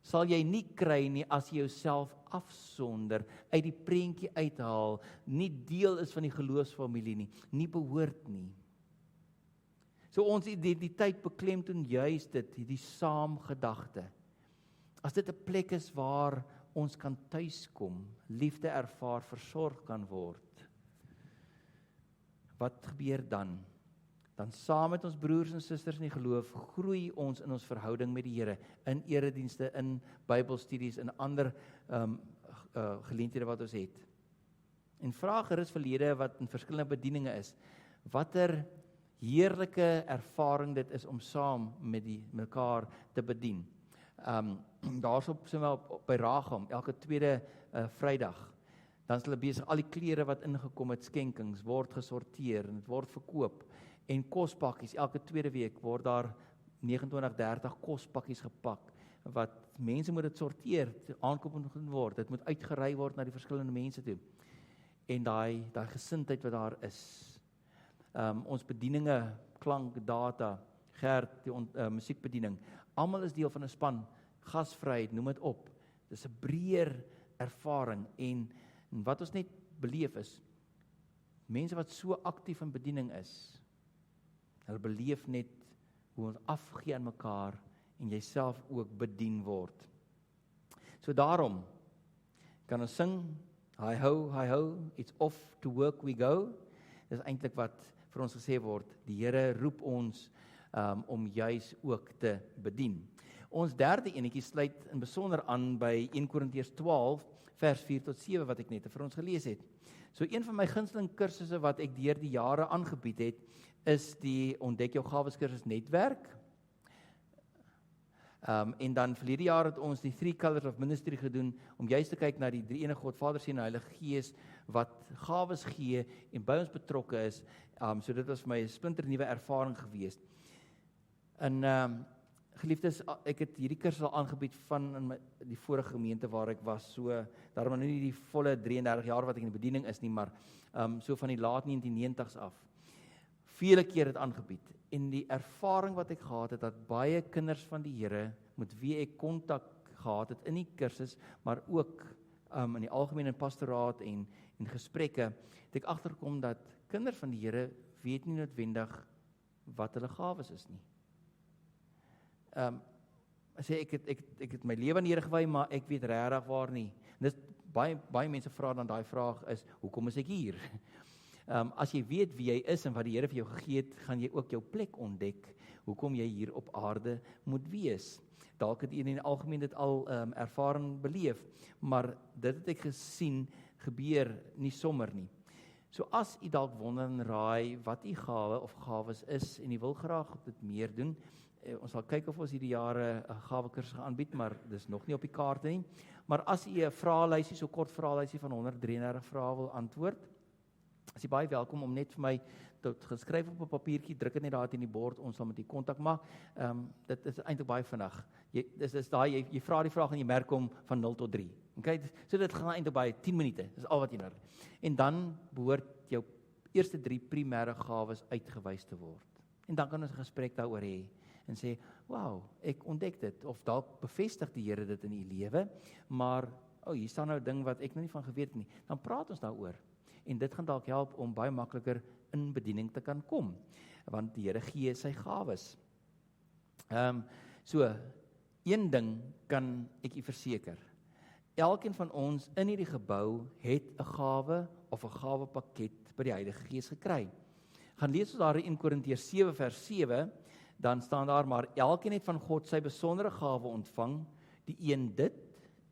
sal jy nie kry nie as jy jouself afsonder, uit die prentjie uithaal, nie deel is van die geloofsfamilie nie behoort nie. So ons identiteit beklemtoon juist dit, die saamgedagte. As dit 'n plek is waar ons kan tuiskom, liefde ervaar, versorg kan word, wat gebeur dan? Dan saam met ons broers en susters in die geloof, groei ons in ons verhouding met die Here, in eredienste, in Bybelstudies, in ander geleenthede wat ons het. En vra gerus verlede wat in verskillende bedieninge is, watter heerlike ervaring dit is om saam met mekaar te bedien. Daarsop sê op by Ragam, elke tweede Vrydag, dan is hulle besig, al die klere wat ingekom het, skenkings, word gesorteer en dit word verkoop. En kospakkies, elke tweede week word daar 29-30 kospakkies gepak, wat mense moet dit sorteer, aankoop moet word, dit moet uitgery word na die verskillende mense toe. En daai gesindheid wat daar is. Ons bedieninge, klank, data, Gert, die musiekbediening, almal is deel van 'n span, gasvryheid, noem dit op. Dis 'n breër ervaring en wat ons net beleef is, mense wat so aktief in bediening is, hulle beleef net hoe ons afgee aan mekaar en jouself ook bedien word. So daarom kan ons sing, hi ho, it's off to work we go. Dis eintlik wat vir ons gesê word, die Here roep ons om juis ook te bedien. Ons derde enetjie sluit in besonder aan by 1 Korintiërs 12 vers 4 tot 7 wat ek net vir ons gelees het. So een van my gunsteling kursusse wat ek deur die jare aangebied het, is die Ontdek jou Gawes kursus netwerk. En dan verlede jaar het ons die 3 Colors of Ministry gedoen, om juist te kyk na die drie enige God, Vader, Seun en Heilige Gees, wat gawes gee en by ons betrokke is. So dit was vir my 'n splinter nuwe ervaring geweest. En geliefdes, ek het hierdie kursus al aangebied van in die vorige gemeente waar ek was, so daarom nou nie die volle 33 jaar wat ek in die bediening is nie, maar so van die laat 1990s af. Vele keer het aangebied. En die ervaring wat ek gehad het, dat baie kinders van die Here, met wie ek kontak gehad het in die kursus, maar ook in die algemene pastoraat en gesprekke, het ek agtergekom dat kinders van die Here weet nie noodwendig wat hulle gawes is nie. Sê ek het my lewe aan die Here gewy, maar ek weet regtig waar nie. En dis baie mense vra dan daai vraag is, hoekom is ek hier? As jy weet wie jy is en wat die Here vir jou gegee het, gaan jy ook jou plek ontdek, hoekom jy hier op aarde moet wees. Dalk het jy in die algemeen dit al ervaring beleef, maar dit het ek gesien gebeur nie sommer nie. So as jy dalk wonder en raai wat u gawe of gawes is en jy wil graag dit meer doen, ons sal kyk of ons hierdie jare 'n gawekursus gaan aanbied, maar dis nog nie op die kaarte nie. Maar as jy 'n vraelysie, so kort vraelysie van 133 vrae wil antwoord, is jy baie welkom om net vir my tot geskryf op 'n papiertjie, druk dit net daar teen die bord, ons sal met u kontak maak. Dit is eintlik baie vinnig. Dis daai jy vra die vraag en jy merk hom van 0 tot 3. Okay, so dit gaan eintlik baie 10 minute. Dis al wat jy nodig het. En dan behoort jou eerste 3 primêre gawes uitgewys te word. En dan kan ons 'n gesprek daaroor hê en sê, "Wow, ek ontdek dit," of dalk bevestig die Here dit in u lewe, maar hier staan nou 'n ding wat ek nog nie van geweet het nie. Dan praat ons daaroor. En dit gaan dalk help om baie makliker in bediening te kan kom, want die Here gee sy gawes. So, een ding kan ek u verseker. Elkeen van ons in hierdie gebou het 'n gawe of 'n gawepakket by die Heilige Gees gekry. Gaan lees ons daar in 1 Korintiërs 7 vers 7, dan staan daar, maar elkeen het van God sy besondere gawe ontvang, die een dit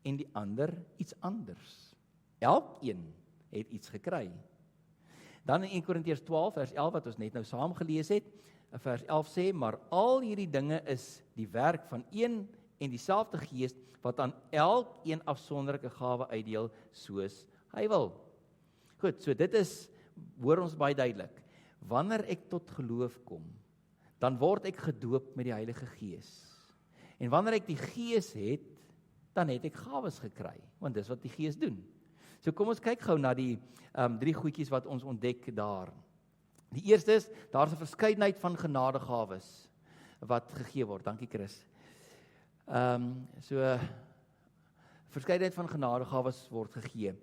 en die ander iets anders. Elkeen het iets gekry. Dan in 1 Korintiërs 12 vers 11 wat ons net nou saam gelees het, vers 11 sê, maar al hierdie dinge is die werk van een en dieselfde Gees wat aan elkeen afsonderlike gawe uitdeel soos hy wil. Goed, so dit is, hoor ons baie duidelik, wanneer ek tot geloof kom, dan word ek gedoop met die Heilige Gees. En wanneer ek die Gees het, dan het ek gawes gekry, want dis wat die Gees doen. So kom ons kyk gou na die 3 goedjies wat ons ontdek daar. Die eerste is, daar's 'n verskeidenheid van genadegawes wat gegee word. Dankie Chris. Verskeidenheid van genadegawes word gegee.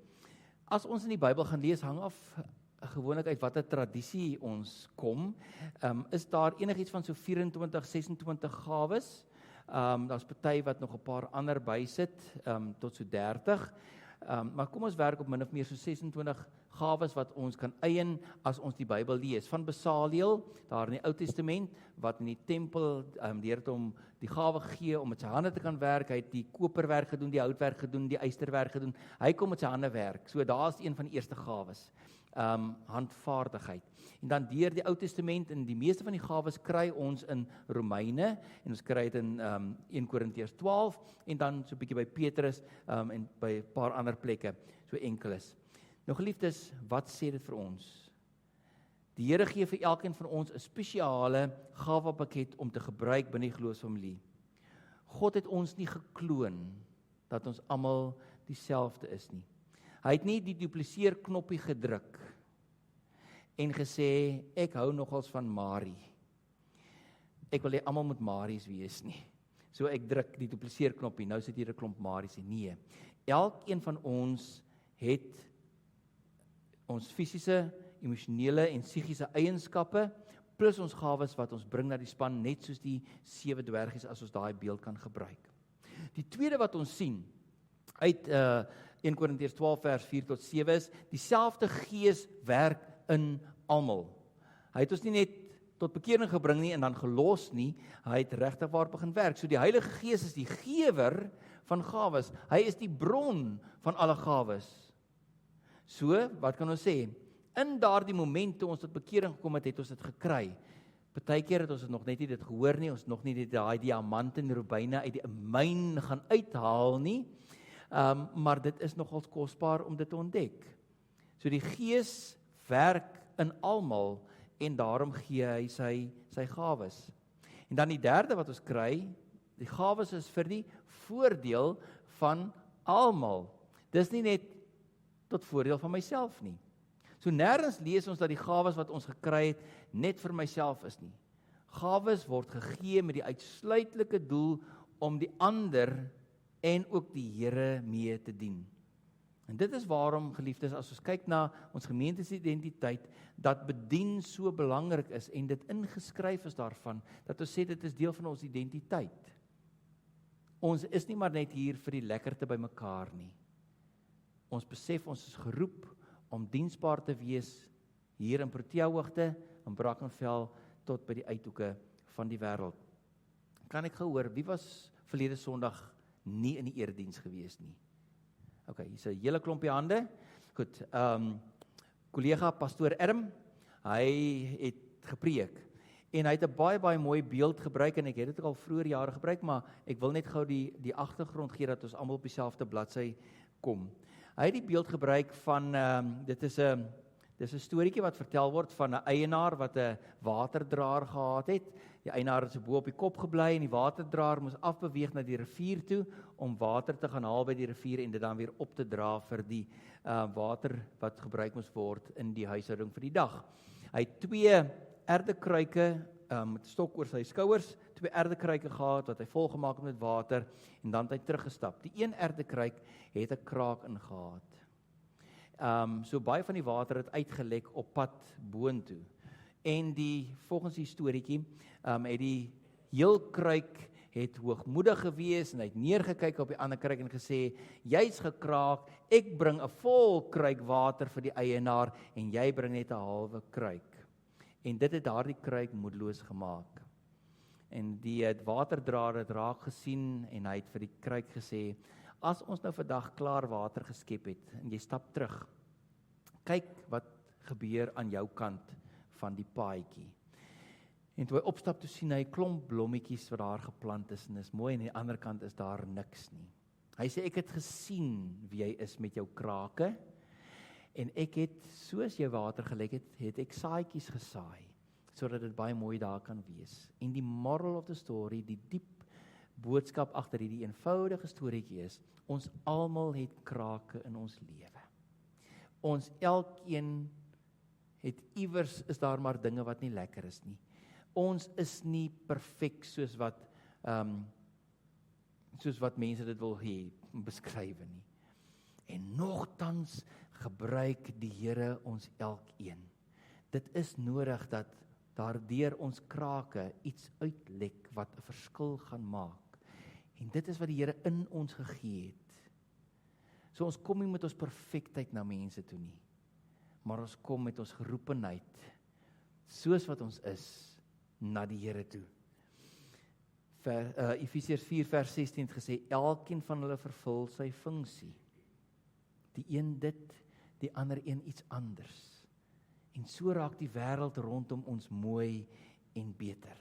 As ons in die Bybel gaan lees, hang af gewoonlik uit watter tradisie ons kom, is daar enigiets van so 24, 26 gawes. Daar's party wat nog 'n paar ander bysit, tot so 30. Maar kom ons werk op min of meer so 26 gawes wat ons kan eien as ons die Bybel lees. Van Besaliel, daar in die Ou Testament, wat in die tempel, die Here het hom die gawe gegee om met sy hande te kan werk. Hy het die koperwerk gedoen, die houtwerk gedoen, die ysterwerk gedoen. Hy kom met sy hande werk. So daar's een van die eerste gawes. Handvaardigheid. En dan deur die Ou Testament, en die meeste van die gawes kry ons in Romeine, en ons kry dit in 1 Korintiërs 12, en dan so 'n bietjie by Petrus, en by 'n paar ander plekke, so enkeles. Nou geliefdes, wat sê dit vir ons? Die Here gee vir elkeen van ons 'n spesiale gawepakket om te gebruik binne die geloofsfamilie. God het ons nie gekloon dat ons almal dieselfde is nie. Hy het nie die dupliseer knoppie gedruk en gesê, ek hou nogals van Marie. Ek wil hê almal moet Maries wees nie. So ek druk die dupliseer knoppie, nou sit hier 'n klomp Maries. Nee, elkeen van ons het ons fisiese, emosionele en psigiese eienskappe, plus ons gawes wat ons bring na die span, net soos die 7 dwergies, as ons daai beeld kan gebruik. Die tweede wat ons sien, uit 1 Korintiërs 12 vers 4 tot 7 is, dieselfde Gees werk in almal. Hy het ons nie net tot bekering gebring nie en dan gelos nie, hy het regtig waar begin werk. So die Heilige Gees is die gewer van gawes. Hy is die bron van alle gawes. So, wat kan ons sê? In daardie moment toe ons tot bekering gekom het, het ons dit gekry. Partykeer het ons het nog net nie dit gehoor nie, ons het nog nie daai diamante en rubyne uit die myn gaan uithaal nie, maar dit is nogals kosbaar om dit te ontdek. So die Gees werk in almal en daarom gee hy sy gawes. En dan die derde wat ons kry, die gawes is vir die voordeel van almal. Dis nie net tot voordeel van myself nie. So nêrens lees ons dat die gawes wat ons gekry het net vir myself is nie. Gawes word gegee met die uitsluitlike doel om die ander en ook die Here mee te dien. En dit is waarom, geliefdes, as ons kyk na ons gemeente se identiteit, dat bedien so belangrik is en dit ingeskryf is daarvan, dat ons sê dit is deel van ons identiteit. Ons is nie maar net hier vir die lekkerte by mekaar nie. Ons besef ons is geroep om diensbaar te wees hier in Protea Hoogte, in Brackenfell, tot by die uithoeke van die wêreld. Kan ek gehoor, wie was verlede Sondag nie in die erediens gewees nie? Ok, hier is 'n hele klompie hande. Goed, kollega pastoor Adam, hy het gepreek. En hy het 'n baie mooi beeld gebruik, en ek het dit al vroeër jare gebruik, maar ek wil net gou die agtergrond gee, dat ons almal op dieselfde bladsy kom. Hy het die beeld gebruik van, dit is 'n storieetjie wat vertel word van 'n eienaar wat 'n waterdraer gehad het. Die eienaar het so bo op die kop gebly en die waterdraer moes afbeweeg na die rivier toe om water te gaan haal by die rivier en dit dan weer op te dra vir die water wat gebruik moes word in die huishouding vir die dag. Hy het 2 erdekruike met 'n stok oor sy skouers, 2 erdekruike gehad wat hy volgemaak het met water en dan het hy teruggestap. Die een erdekruik het 'n kraak ingehad. So baie van die water het uitgelek op pad boontoe. En volgens die storieetjie, het die heel kruik het hoogmoedig gewees en hy het neergekyk op die ander kruik en gesê, jy's gekraak, ek bring 'n vol kruik water vir die eienaar en jy bring net 'n halwe kruik. En dit het daardie kruik moedeloos gemaak. En die waterdraer het raak gesien en hy het vir die kruik gesê, as ons nou vandag klaar water geskep het en jy stap terug, kyk wat gebeur aan jou kant van die paadjie. En toe hy opstap, toe sien hy 'n klomp blommetjies wat daar geplant is en is mooi, en aan die ander kant is daar niks nie. Hy sê, ek het gesien wie jy is met jou krake, en ek het, soos jy water gelek het ek saadjies gesaai, sodat dit baie mooi daar kan wees. En die moral of the story, die diep boodskap agter hierdie eenvoudige storieetjie is, ons almal het krake in ons lewe. Ons elkeen het iewers, is daar maar dinge wat nie lekker is nie. Ons is nie perfek soos wat mense dit wil hê, beskryf nie. En nogtans gebruik die Here ons elkeen. Dit is nodig dat daardeur ons krake iets uitlek wat 'n verskil gaan maak. En dit is wat die Here in ons gegee het. So ons kom nie met ons perfektheid na mense toe nie, maar ons kom met ons geroepenheid, soos wat ons is, na die Here toe. Efesiërs 4 vers 16 het gesê, elkeen van hulle vervul sy funksie. Die een dit, die ander een iets anders. En so raak die wêreld rondom ons mooi en beter.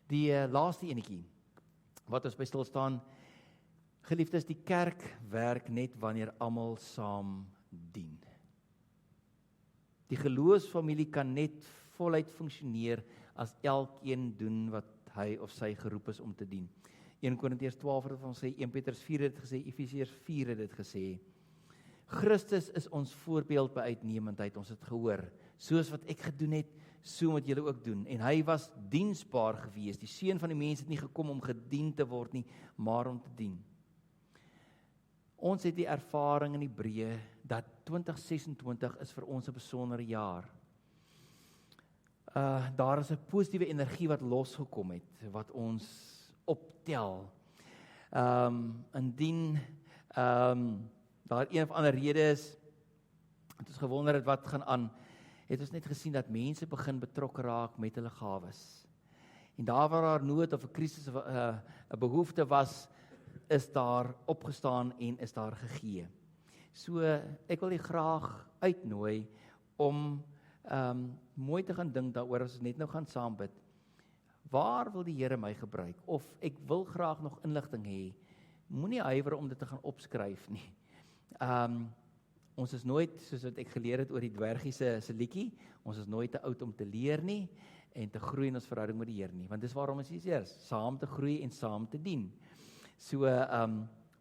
Die laaste enetjie, wat ons by stil staan, geliefdes, die kerk werk net wanneer almal saam dien. Die geloofsfamilie kan net voluit funksioneer as elkeen doen wat hy of sy geroep is om te dien. 1 Korintiërs 12 het ons sê, 1 Petrus 4 het gesê, Efesiërs 4 het dit gesê. Christus is ons voorbeeld by uitnemendheid, ons het gehoor. Soos wat ek gedoen het, so moet julle ook doen. En hy was diensbaar gewees. Die seun van die mens het nie gekom om gedien te word nie, maar om te dien. Ons het die ervaring in Hebreë dat 2026 is vir ons 'n besondere jaar. Daar is 'n positiewe energie wat losgekom het, wat ons optel. Indien daar een of ander rede is, het ons gewonder het wat gaan aan, het ons net gesien dat mense begin betrokke raak met hulle gawes. En daar waar daar nood of 'n krisis of 'n behoefte was, is daar opgestaan en is daar gegee. So ek wil u graag uitnooi om mooi te gaan dink daaroor as ons net nou gaan saam bid. Waar wil die Here my gebruik? Of ek wil graag nog inligting hê. Moenie huiwer om dit te gaan opskryf nie. Ons is nooit, soos wat ek geleer het oor die dwergie se liedjie, ons is nooit te oud om te leer nie en te groei in ons verhouding met die Here nie, want dis waarom ons hier is, saam te groei en saam te dien. So,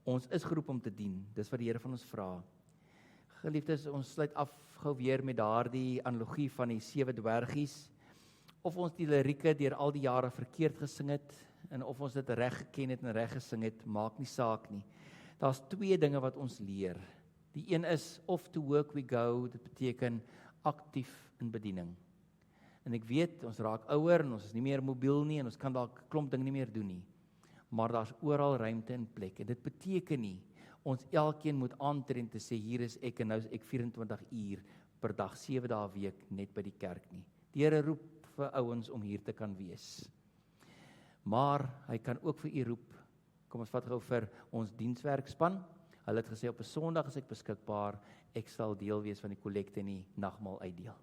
ons is geroep om te dien, dis wat die Here van ons vra. Geliefdes, ons sluit af gou weer met daardie analogie van die 7 dwergies, of ons die lirieke deur al die jare verkeerd gesing het, en of ons dit reg geken het en reg gesing het, maak nie saak nie. Daar's 2 dinge wat ons leer. Die een is, of to work we go, dit beteken aktief in bediening. En ek weet, ons raak ouer en ons is nie meer mobiel nie en ons kan dalk klomp ding nie meer doen nie. Maar daar's oral ruimte en plek en dit beteken nie, ons elkeen moet aantree en te sê, hier is ek en nou is ek 24 uur per dag, 7 dae 'n week net by die kerk nie. Die Here roep vir ouens om hier te kan wees. Maar hy kan ook vir u roep, kom ons vat gou vir ons dienswerkspan, hulle het gesê op 'n Sondag is ek beskikbaar, ek sal deel wees van die kollekte en die nagmaal uitdeel.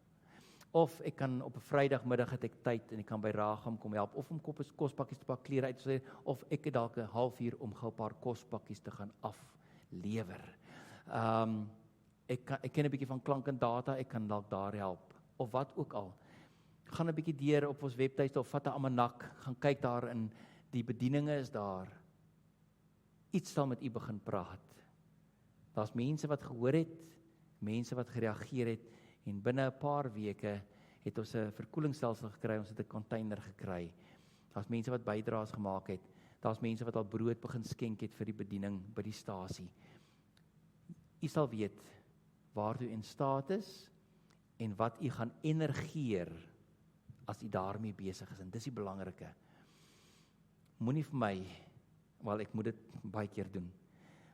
Of ek kan op 'n Vrydagmiddag het ek tyd en ek kan by Ragam kom help, of om kospakkies te pak, klere uit te sê, of ek het dalk 'n halfuur om gou 'n paar kospakkies te gaan aflewer. Ek ken 'n bietjie van klank en data, ek kan dalk daar help, of wat ook al. Gaan 'n bietjie deur op ons webtuiste of vat 'n almanak, gaan kyk daar in, die bedieninge is daar. Iets sal met u begin praat. Daar's mense wat gehoor het, mense wat gereageer het, en binne 'n paar weke het ons 'n verkoelingsstelsel gekry, ons het 'n container gekry. Daar's mense wat bydraes gemaak het, daar's mense wat al brood begin skenk het vir die bediening by die stasie. U sal weet waartoe u in staat is en wat u gaan energeer as u daarmee besig is, en dis die belangrike. Moenie vir my, wel ek moet dit baie keer doen,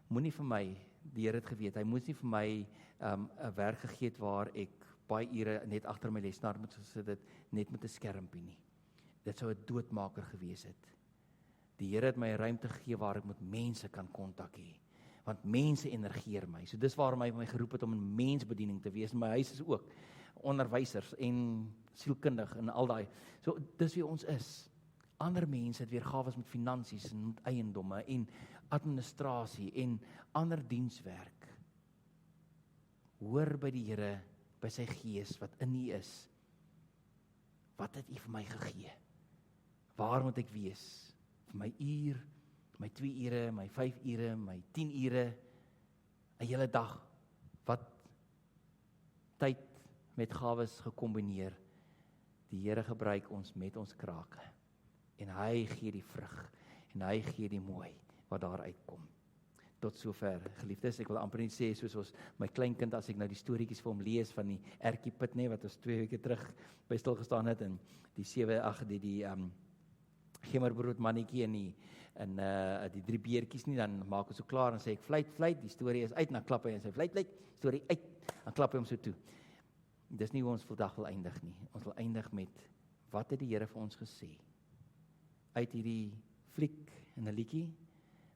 moenie vir my, die Here het geweet, hy moes nie vir my 'n werk gegee het waar ek baie ure net agter my lesenaar moet gesit het, net met 'n skermpie nie. Dit sou 'n doodmaker gewees het. Die Here het my 'n ruimte gegee waar ek met mense kan kontak hê, want mense energeer my. So dis waarom hy my geroep het om in mensbediening te wees. My huis is ook onderwysers en sielkundig en al daai. So dis wie ons is. Ander mense het weer gawes met finansies en met eiendomme en administrasie en ander dienswerk. Hoor by die Here, by sy Gees wat in u is. Wat het u vir my gegee? Waar moet ek wees? Vir my uur, my 2 ure, my 5 ure, my 10 ure, 'n hele dag. Wat tyd met gawes gekombineer. Die Here gebruik ons met ons krake. En hy gee die vrug en hy gee die mooi wat daar uitkom. Tot sover, geliefdes, ek wil amper net sê, soos ons, my kleinkind, as ek nou die storieetjies vir hom lees van die ertjiepit, wat ons 2 weke terug by stil gestaan het, en die gemmerbrood mannetjie en die 3 beertjies nie, dan maak ons so klaar en sê ek fluit, die storie is uit, dan klap hy en sê fluit, storie uit, dan klap hy hom so toe. Dis nie hoe ons vandag wil eindig nie. Ons wil eindig met, wat het die Here vir ons gesê? Uit hierdie fliek en 'n liedjie,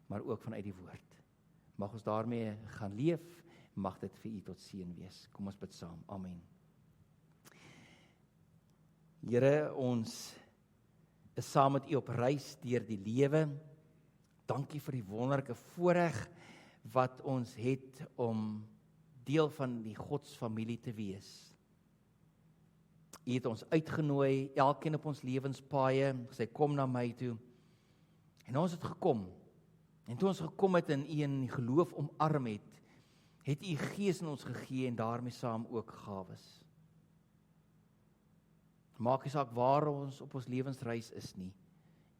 maar ook vanuit die woord. Mag ons daarmee gaan leef, mag dit vir u tot seën wees. Kom ons bid saam. Amen. Here, ons is saam met u op reis deur die lewe. Dankie vir die wonderlike voorreg wat ons het om deel van die Godsfamilie te wees. U het ons uitgenooi, elkeen op ons lewenspaaie, gesê kom na my toe. En ons het gekom. En toe ons gekom het en u in geloof omarm het u Gees in ons gegee en daarmee saam ook gawes. Maak nie saak waar ons op ons lewensreis is nie.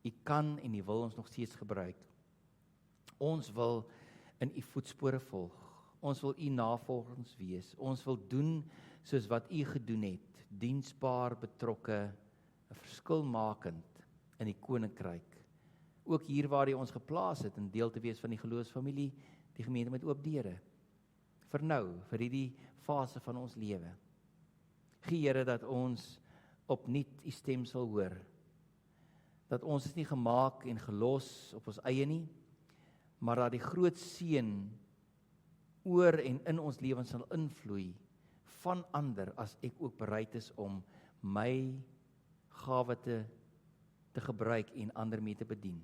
U kan en u wil ons nog steeds gebruik. Ons wil in u voetspore volg. Ons wil u navolgers wees. Ons wil doen soos wat u gedoen het. Diensbaar, betrokke, 'n verskil makend in die koninkryk. Ook hier waar hy ons geplaas het, en deel te wees van die geloofsfamilie, die gemeente met oop deure. Vir nou, vir hierdie fase van ons lewe. Gee Here dat ons opnuut u stem sal hoor. Dat ons is nie gemaak en gelos op ons eie nie, maar dat die groot seën oor en in ons lewens sal invloei van ander as ek ook bereid is om my gawe te gebruik en ander mee te bedien.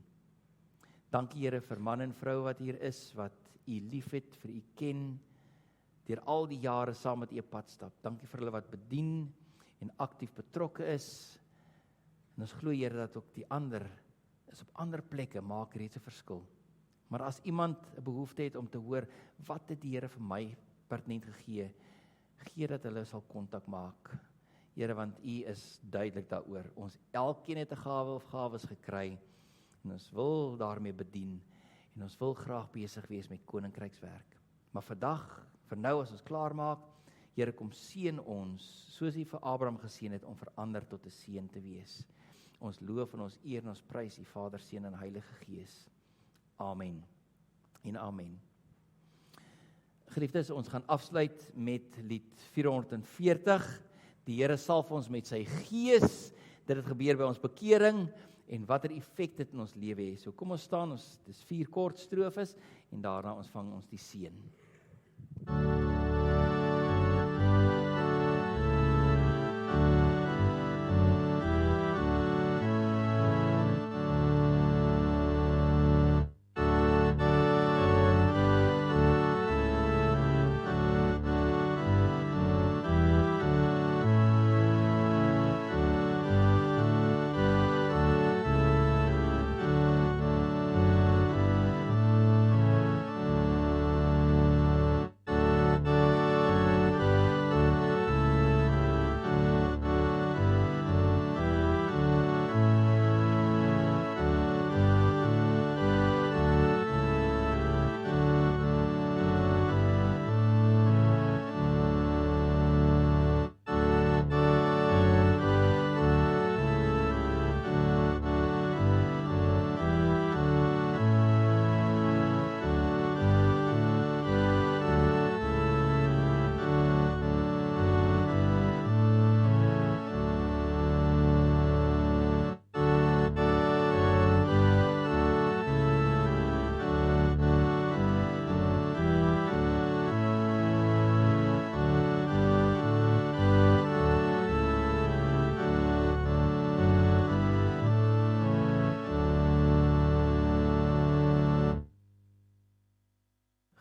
Dankie Here vir man en vrou wat hier is, wat U liefhet, vir U ken, deur al die jare saam met U pad stap. Dankie vir hulle wat bedien en aktief betrokke is. En ons glo Here dat ook die ander is op ander plekke maak reeds 'n verskil. Maar as iemand 'n behoefte het om te hoor wat het die Here vir my pertinent gegee, gee dat hulle sal kontak maak. Here, want U is duidelik daaroor. Ons elkeen het 'n gawe of gawes gekry en ons wil daarmee bedien en ons wil graag besig wees met koninkrykswerk. Maar vir nou as ons klaar maak, Here, kom seën ons soos U vir Abraham geseën het om verander tot 'n seën te wees. Ons loof en ons eer en ons prys U Vader, Seun en Heilige Gees. Amen en amen. Geliefdes, ons gaan afsluit met lied 440. Die Here salf ons met sy Gees. Dit het gebeur by ons bekering en watter effek dit in ons lewe het. So kom ons staan, dis 4 kort strofes en daarna ontvang ons die seën.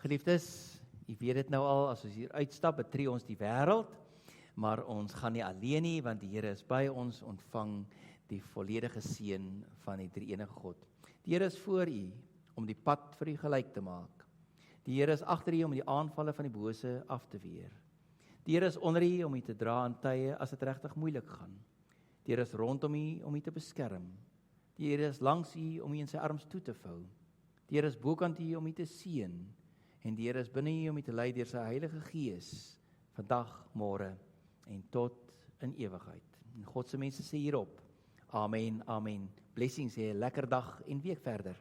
Geliefdes, u weet dit nou al, as ons hier uitstap, betree ons die wêreld, maar ons gaan nie alleen nie, want die Here is by ons, ontvang die volledige seën van die drie-enige God. Die Here is voor u, om die pad vir u gelyk te maak. Die Here is agter u, om die aanvalle van die bose af te weer. Die Here is onder u, om u te dra in tye, as dit regtig moeilik gaan. Die Here is rondom u, om u te beskerm. Die Here is langs u, om u in sy arms toe te vou. Die Here is bokant u, om u te seën. En die Here is binne u om u te lei deur sy Heilige Gees, vandag, môre en tot in ewigheid. En God se mense sê hierop, amen, amen. Blessings, 'n lekker dag en week verder.